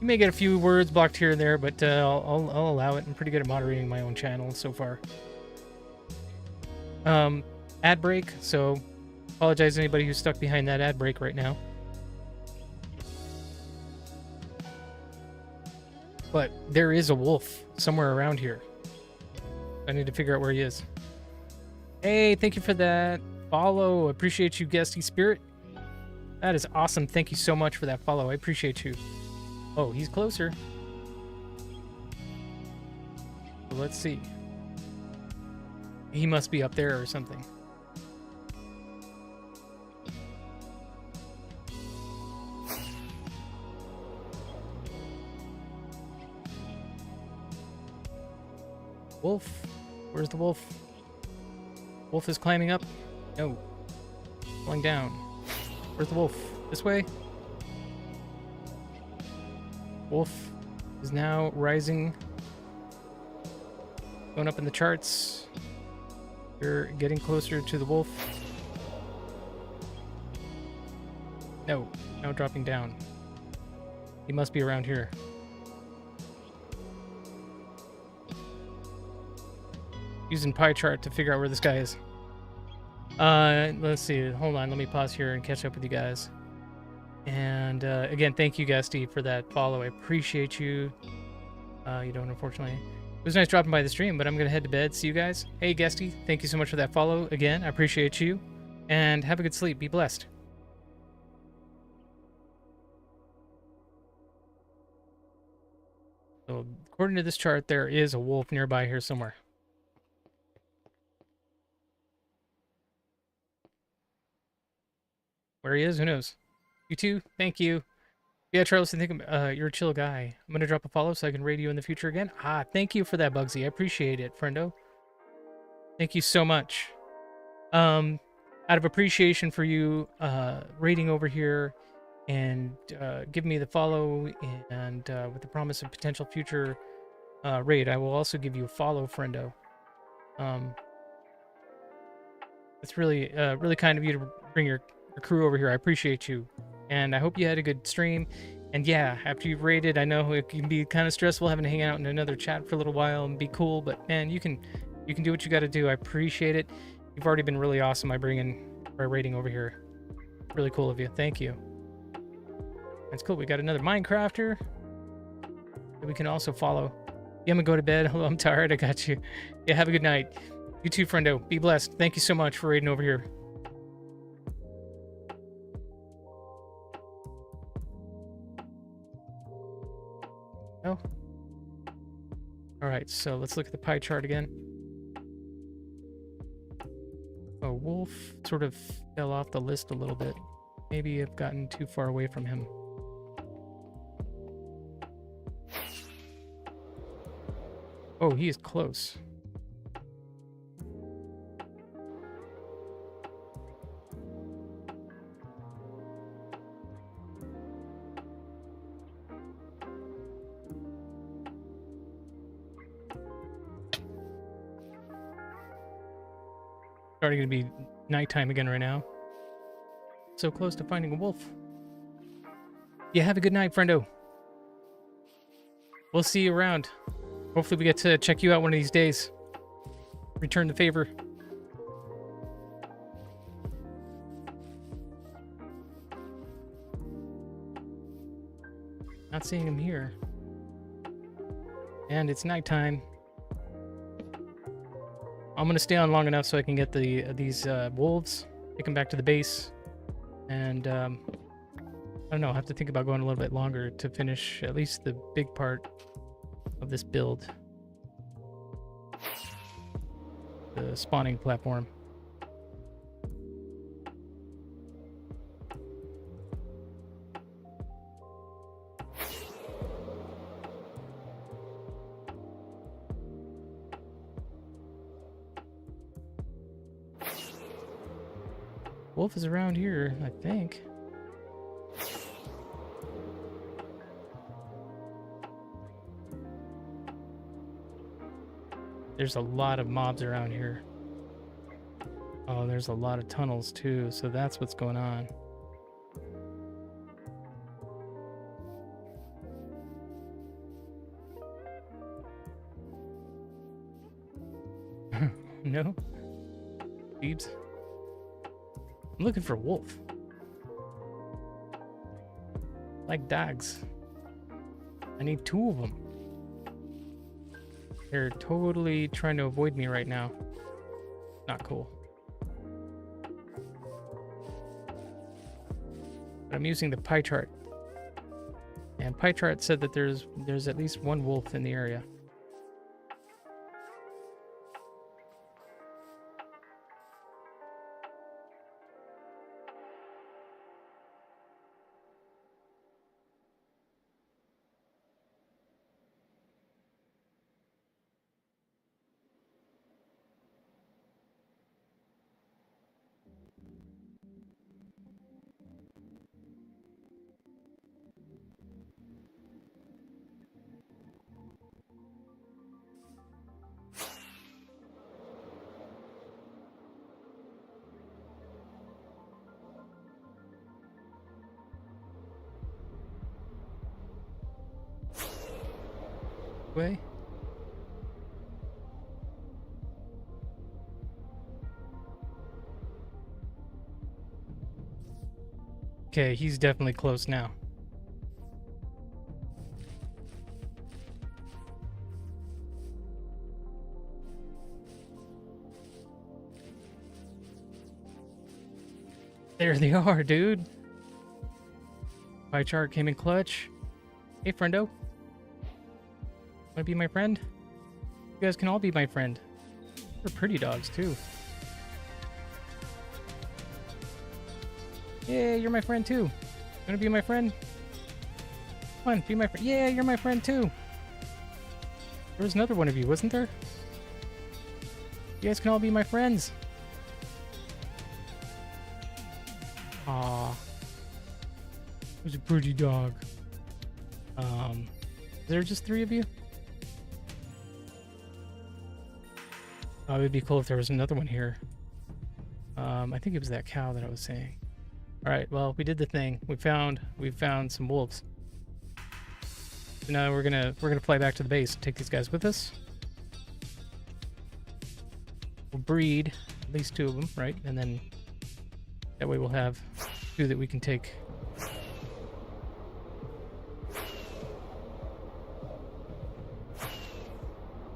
S1: you may get a few words blocked here and there, but I'll allow it. I'm pretty good at moderating my own channel so far. Ad break, so apologize to anybody who's stuck behind that ad break right now. But there is a wolf somewhere around here. I need to figure out where he is. Hey, thank you for that follow. Appreciate you, Guesty Spirit. That is awesome. Thank you so much for that follow. I appreciate you. Oh, he's closer. So let's see. He must be up there or something. Wolf? Where's the wolf? Wolf is climbing up. No. Falling down. Where's the wolf? This way? Wolf is now rising. Going up in the charts. You're getting closer to the wolf. No. Now dropping down. He must be around here. Using pie chart to figure out where this guy is. Let's see. Hold on. Let me pause here and catch up with you guys. And again, thank you, Gusty, for that follow. I appreciate you. You don't, unfortunately. It was nice dropping by the stream, but I'm going to head to bed. See you guys. Hey, Gusty, thank you so much for that follow. Again, I appreciate you. And have a good sleep. Be blessed. So, according to this chart, there is a wolf nearby here somewhere. Where he is, who knows? You too, thank you. Yeah, Charles, I think you're a chill guy. I'm gonna drop a follow so I can raid you in the future again. Ah, thank you for that, Bugsy. I appreciate it, friendo. Thank you so much. Out of appreciation for you raiding over here and giving me the follow and with the promise of potential future raid, I will also give you a follow, friendo. It's really really kind of you to bring your crew over here. I appreciate you, and I hope you had a good stream. And yeah, after you've raided, I know it can be kind of stressful having to hang out in another chat for a little while and be cool, but man, you can do what you got to do. I appreciate it. You've already been really awesome by raiding over here. Really cool of you. Thank you. That's cool. We got another Minecrafter that we can also follow. Yeah, I'm gonna go to bed. Hello, I'm tired. I got you. Yeah, have a good night. You too, friendo. Be blessed. Thank you so much for raiding over here. Oh. All right, so let's look at the pie chart again. A wolf sort of fell off the list a little bit. Maybe I've gotten too far away from him. Oh, he is close. Starting to be nighttime again right now. So close to finding a wolf. Yeah, have a good night, friendo. We'll see you around. Hopefully we get to check you out one of these days. Return the favor. Not seeing him here. And it's nighttime. I'm gonna stay on long enough so I can get these wolves, take them back to the base, and I don't know. I have to think about going a little bit longer to finish at least the big part of this build, the spawning platform. Wolf is around here, I think. There's a lot of mobs around here. Oh, there's a lot of tunnels too, so that's what's going on. No? Thieves? I'm looking for a wolf. Like dogs. I need 2 of them. They're totally trying to avoid me right now. Not cool. But I'm using the pie chart. And pie chart said that there's at least 1 wolf in the area. Way. Okay, he's definitely close now. There they are, dude. Pie chart came in clutch. Hey, friendo. Want to be my friend? You guys can all be my friend. They're pretty dogs, too. Yeah, you're my friend, too. Want to be my friend? Come on, be my friend. Yeah, you're my friend, too. There was another one of you, wasn't there? You guys can all be my friends. Aw. It was a pretty dog. Is there just 3 of you? Oh, it would be cool if there was another one here. I think it was that cow that I was saying. All right, well, we did the thing. We found some wolves. So now we're gonna fly back to the base and take these guys with us. We'll breed at least 2 of them, right? And then that way we'll have 2 that we can take.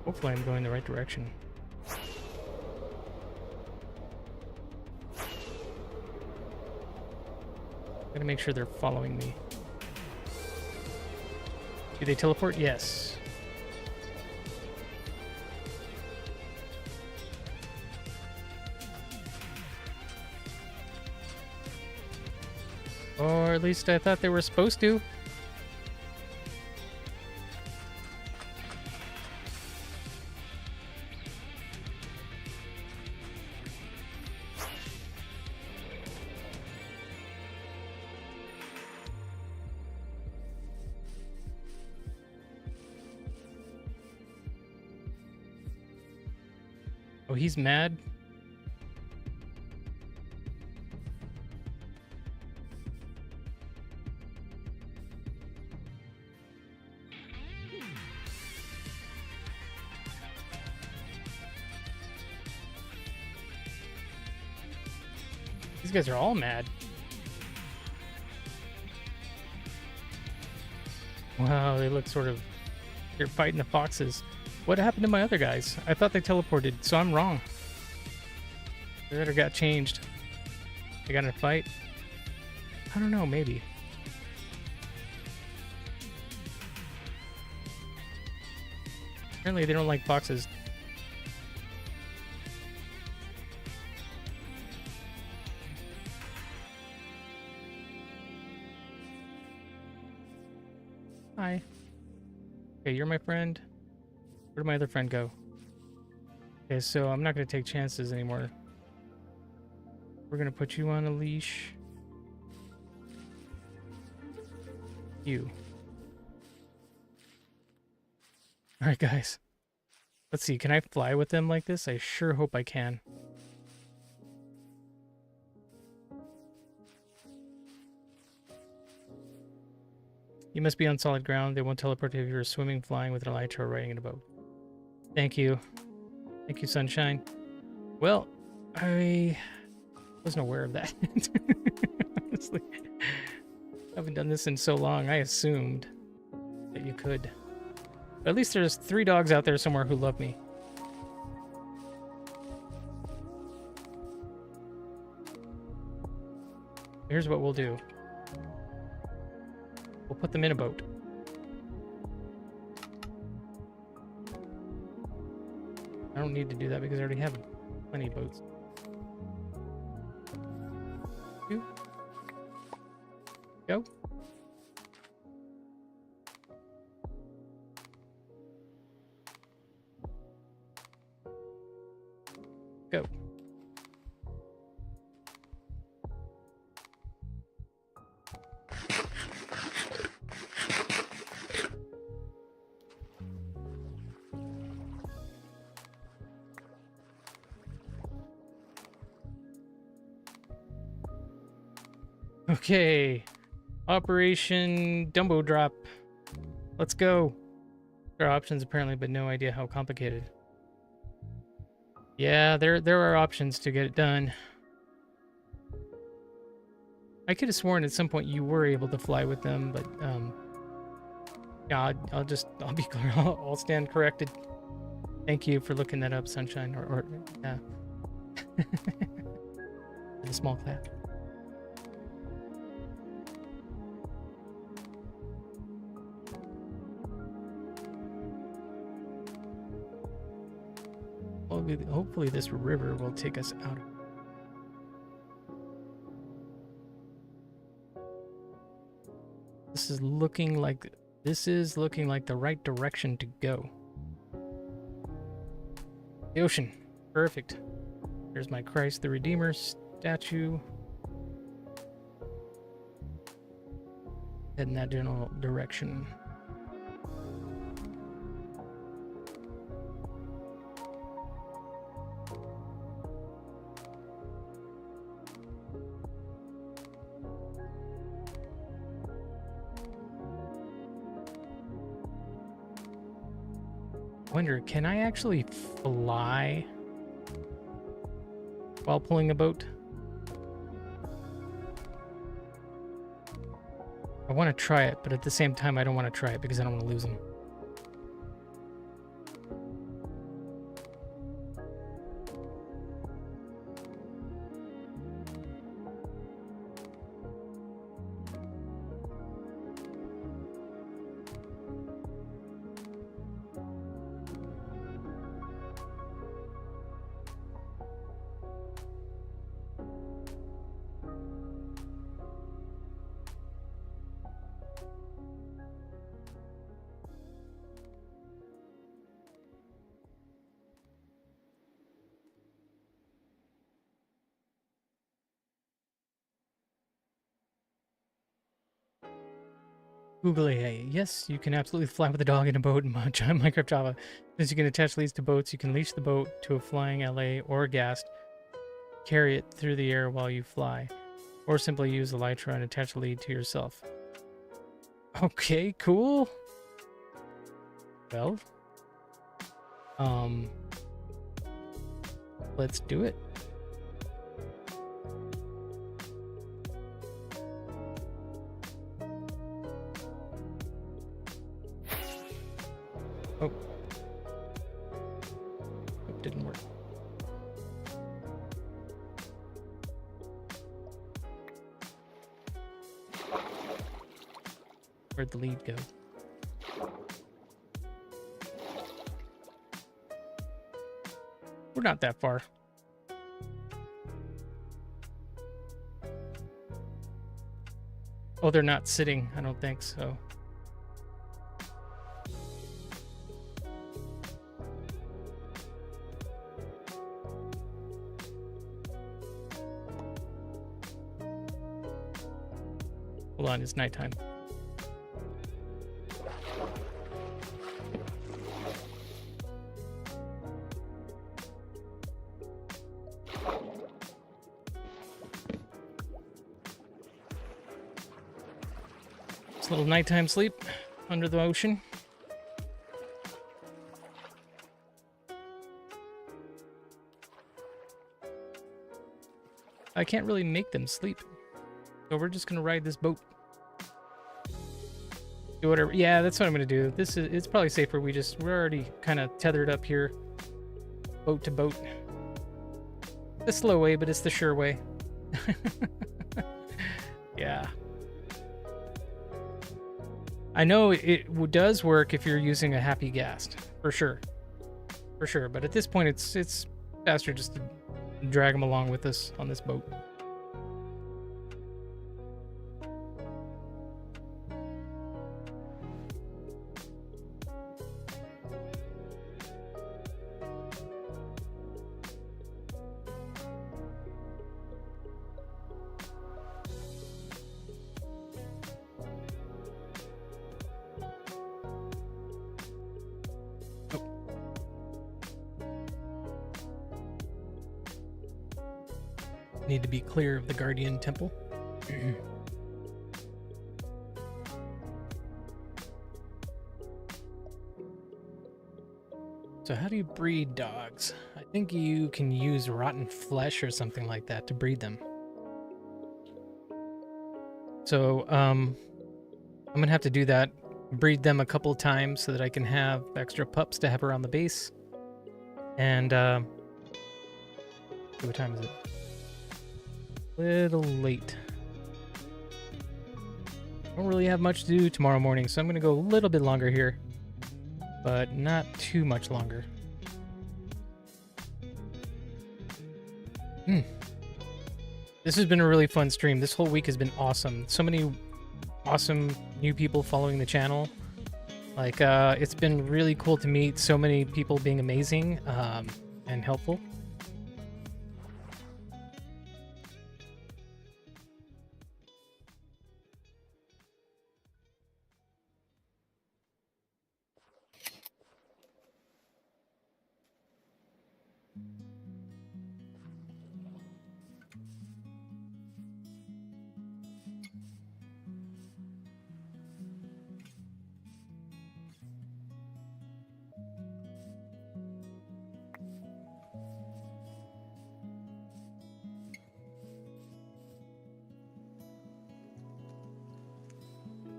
S1: Hopefully I'm going the right direction. Gotta make sure they're following me. Do they teleport? Yes. Or at least I thought they were supposed to. Oh, he's mad? These guys are all mad. Wow, they look sort of... They're fighting the foxes. What happened to my other guys? I thought they teleported, so I'm wrong. They better got changed. They got in a fight? I don't know, maybe. Apparently they don't like foxes. Hi. Okay, you're my friend. Where'd my other friend go? Okay, so I'm not going to take chances anymore. We're going to put you on a leash. You. Alright, guys. Let's see, can I fly with them like this? I sure hope I can. You must be on solid ground. They won't teleport if you're swimming, flying with an elytra, or riding in a boat. Thank you. Thank you, Sunshine. Well, I wasn't aware of that. Honestly. I haven't done this in so long. I assumed that you could. But at least there's 3 dogs out there somewhere who love me. Here's what we'll do. We'll put them in a boat. I don't need to do that because I already have plenty of boats. 2. Go. Go. Okay, Operation Dumbo Drop. Let's go. There are options apparently, but no idea how complicated. Yeah, there are options to get it done. I could have sworn at some point you were able to fly with them, but yeah, I'll be clear. I'll stand corrected. Thank you for looking that up, Sunshine, or yeah. With a small clap. Hopefully this river will take us out. This is looking like the right direction to go. The ocean. Perfect. There's my Christ the Redeemer statue. Head in that general direction. Wonder, can I actually fly while pulling a boat? I want to try it, but at the same time I don't want to try it because I don't want to lose them. Google AI. Yes, you can absolutely fly with a dog in a boat in Minecraft Java. Since you can attach leads to boats, you can leash the boat to a flying LA or ghast, carry it through the air while you fly, or simply use the Elytra and attach a lead to yourself. Okay, cool. Well, let's do it. Oh. It didn't work. Where'd the lead go? We're not that far. Oh, they're not sitting. I don't think so. Hold on, it's nighttime. It's a little nighttime sleep under the ocean. I can't really make them sleep. So we're just gonna ride this boat. Do whatever. Yeah, that's what I'm gonna do. It's probably safer. We're already kind of tethered up here. Boat to boat. The slow way, but it's the sure way. Yeah. I know it does work if you're using a happy ghast, for sure. For sure, but at this point it's faster just to drag them along with us on this boat. Need to be clear of the Guardian Temple. So how do you breed dogs? I think you can use rotten flesh or something like that to breed them. So I'm gonna have to do that. Breed them a couple times so that I can have extra pups to have around the base. And what time is it? Little late. Don't really have much to do tomorrow morning, so I'm gonna go a little bit longer here, but not too much longer. This has been a really fun stream. This whole week has been awesome. So many awesome new people following the channel. Like, it's been really cool to meet so many people being amazing and helpful.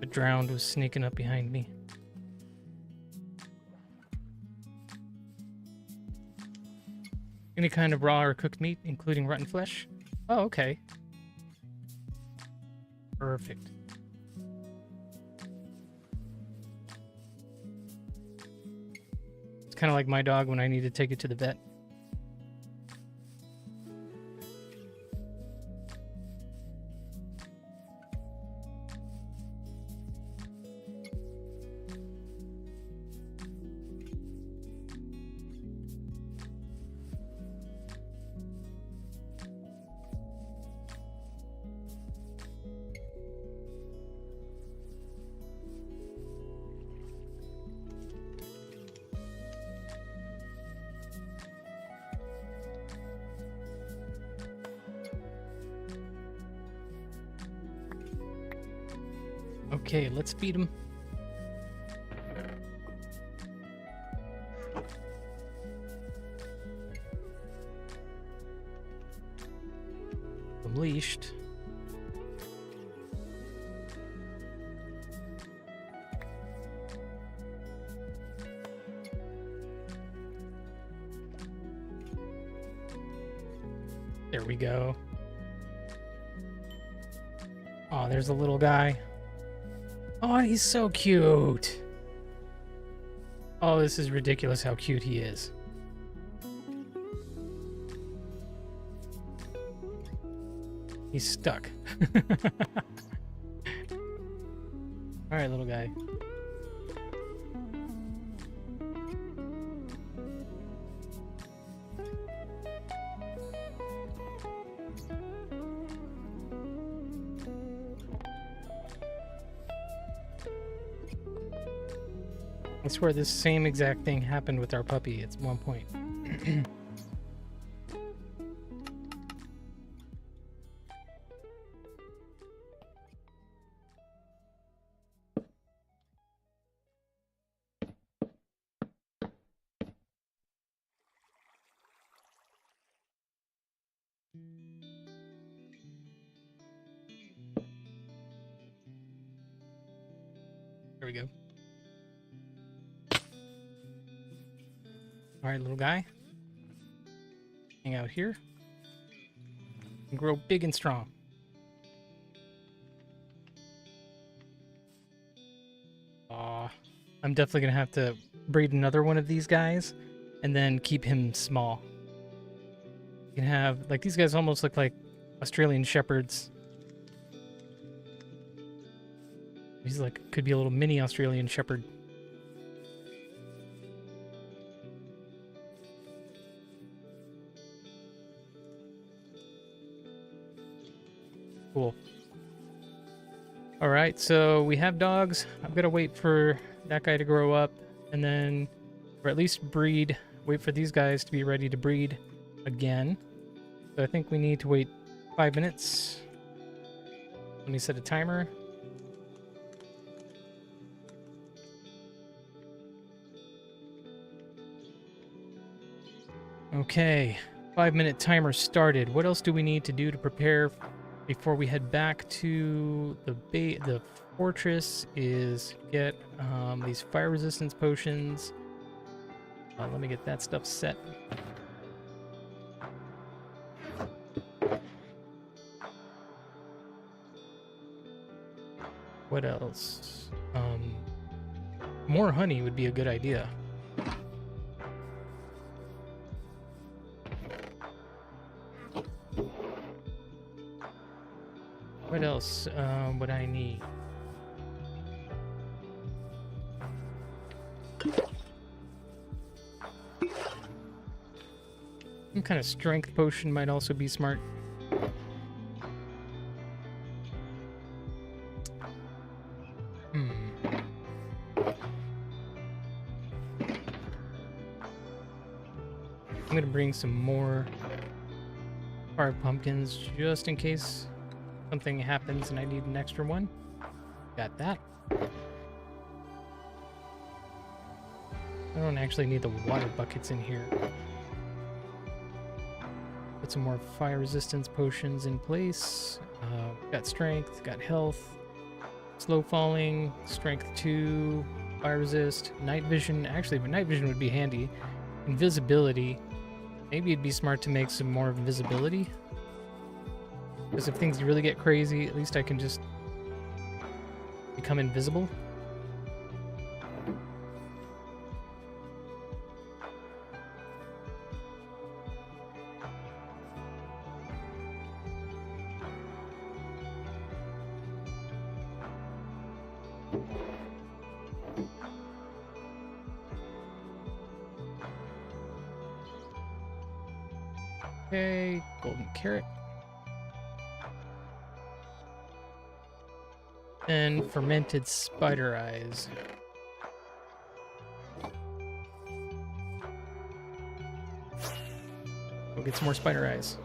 S1: The drowned was sneaking up behind me. Any kind of raw or cooked meat, including rotten flesh? Oh, okay. Perfect. It's kind of like my dog when I need to take it to the vet. Okay, let's feed him. I'm leashed. There we go. Oh, there's a little guy. Oh, he's so cute. Oh, this is ridiculous how cute he is. He's stuck. All right, little guy. I swear this same exact thing happened with our puppy at one point. There we go. All right, little guy. Hang out here. And grow big and strong. Aw. I'm definitely gonna have to breed another one of these guys and then keep him small. You can have, like, these guys almost look like Australian Shepherds. He's like, could be a little mini Australian Shepherd. Cool. All right, so we have dogs. I'm gonna wait for that guy to grow up and then, or at least breed, wait for these guys to be ready to breed again. So I think we need to wait 5 minutes. Let me set a timer. Okay, 5-minute timer started. What else do we need to do to prepare before we head back to the fortress? Is get these fire resistance potions. Let me get that stuff set. What else? More honey would be a good idea. What else would I need? Some kind of strength potion might also be smart. I'm gonna bring some more fire pumpkins just in case something happens and I need an extra one. Got that. I don't actually need the water buckets in here. Put some more fire resistance potions in place. Got strength, got health, slow falling, strength 2, fire resist, night vision. Actually, but night vision would be handy. Invisibility. Maybe it'd be smart to make some more invisibility. Because if things really get crazy, at least I can just become invisible. Okay, golden carrot. And fermented spider eyes. Go get some more spider eyes.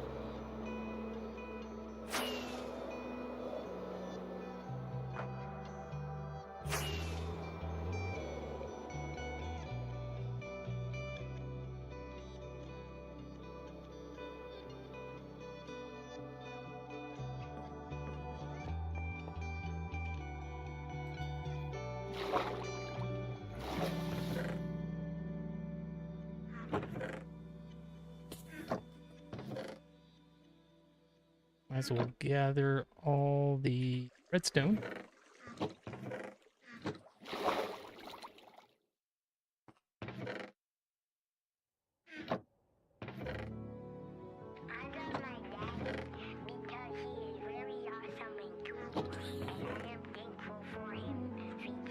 S1: Might as well gather all the redstone.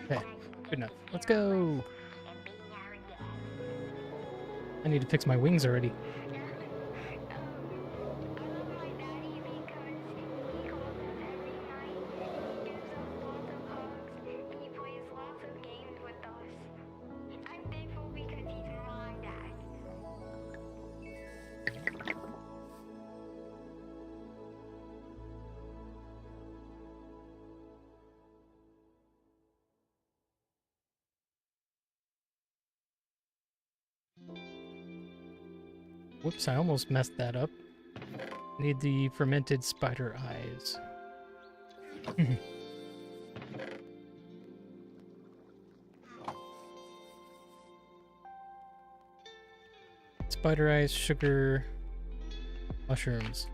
S1: Okay, good enough. Let's go. I need to fix my wings already. Whoops, I almost messed that up. Need the fermented spider eyes. Spider eyes, sugar, mushrooms.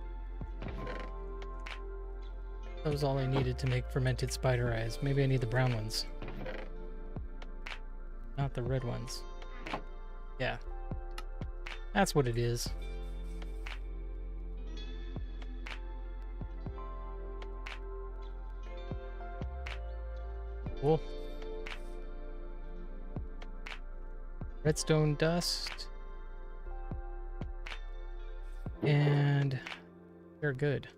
S1: That was all I needed to make fermented spider eyes. Maybe I need the brown ones. Not the red ones. Yeah. That's what it is. Cool. Redstone dust. And they're good.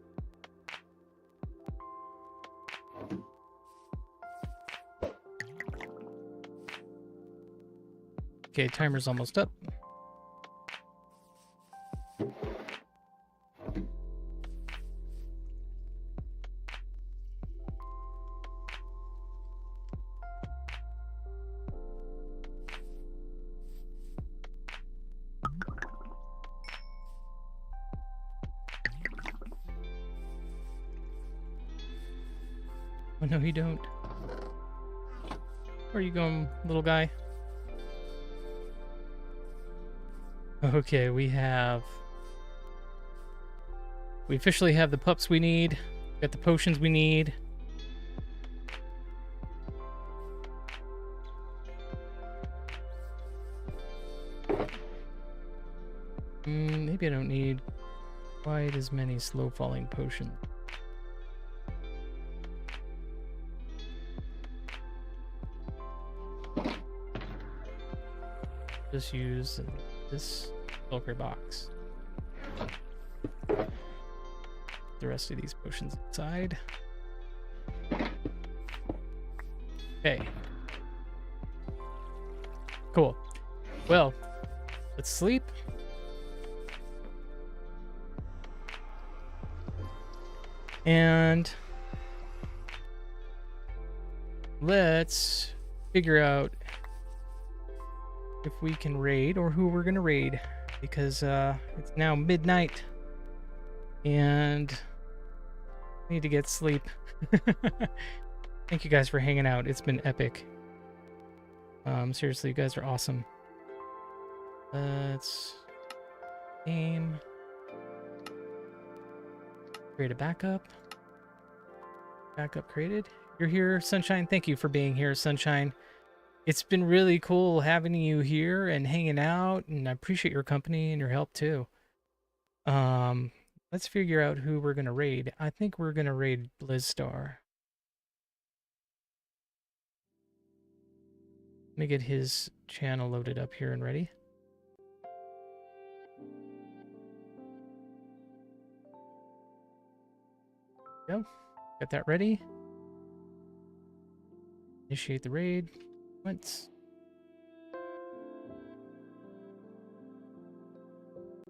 S1: Okay, timer's almost up. Oh, no, you don't. Where are you going, little guy? Okay, we officially have the pups we need. Got the potions we need. Maybe I don't need quite as many slow falling potions. Just use this Shulker box. The rest of these potions inside. Okay. Cool. Well, let's sleep. And let's figure out if we can raid or who we're gonna raid, because it's now midnight and I need to get sleep. Thank you guys for hanging out. It's been epic. Seriously, you guys are awesome. Let's game, create a backup created. You're here, Sunshine. Thank you for being here, Sunshine. It's been really cool having you here and hanging out, and I appreciate your company and your help too. Let's figure out who we're gonna raid. I think we're gonna raid Blizzstar. Let me get his channel loaded up here and ready. Go. Got that ready. Initiate the raid. Once.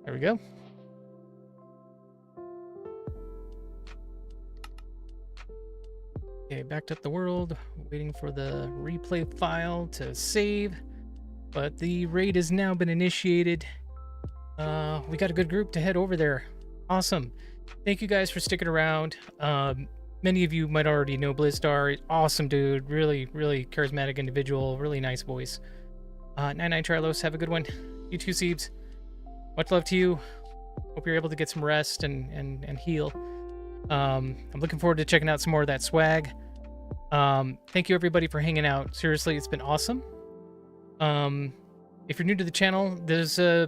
S1: There we go. Okay, backed up the world, waiting for the replay file to save, but the raid has now been initiated. We got a good group to head over there. Awesome. Thank you guys for sticking around. Many of you might already know Blizzstar. Awesome dude. Really, really charismatic individual. Really nice voice. 99 Trilos, have a good one. You too, Siebes. Much love to you. Hope you're able to get some rest and heal. I'm looking forward to checking out some more of that swag. Thank you everybody for hanging out. Seriously, it's been awesome. If you're new to the channel, there's a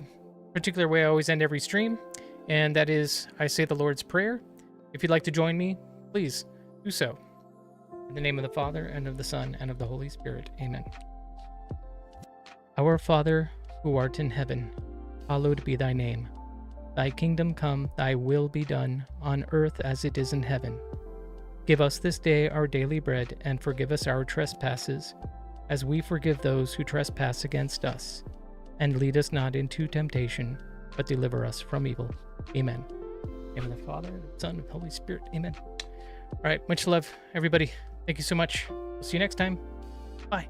S1: particular way I always end every stream, and that is I say the Lord's Prayer. If you'd like to join me, please do so. In the name of the Father, and of the Son, and of the Holy Spirit. Amen. Our Father, who art in heaven, hallowed be thy name. Thy kingdom come, thy will be done, on earth as it is in heaven. Give us this day our daily bread, and forgive us our trespasses, as we forgive those who trespass against us. And lead us not into temptation, but deliver us from evil. Amen. In the name of the Father, and the Son, and the Holy Spirit. Amen. All right, much love, everybody. Thank you so much. We'll see you next time. Bye.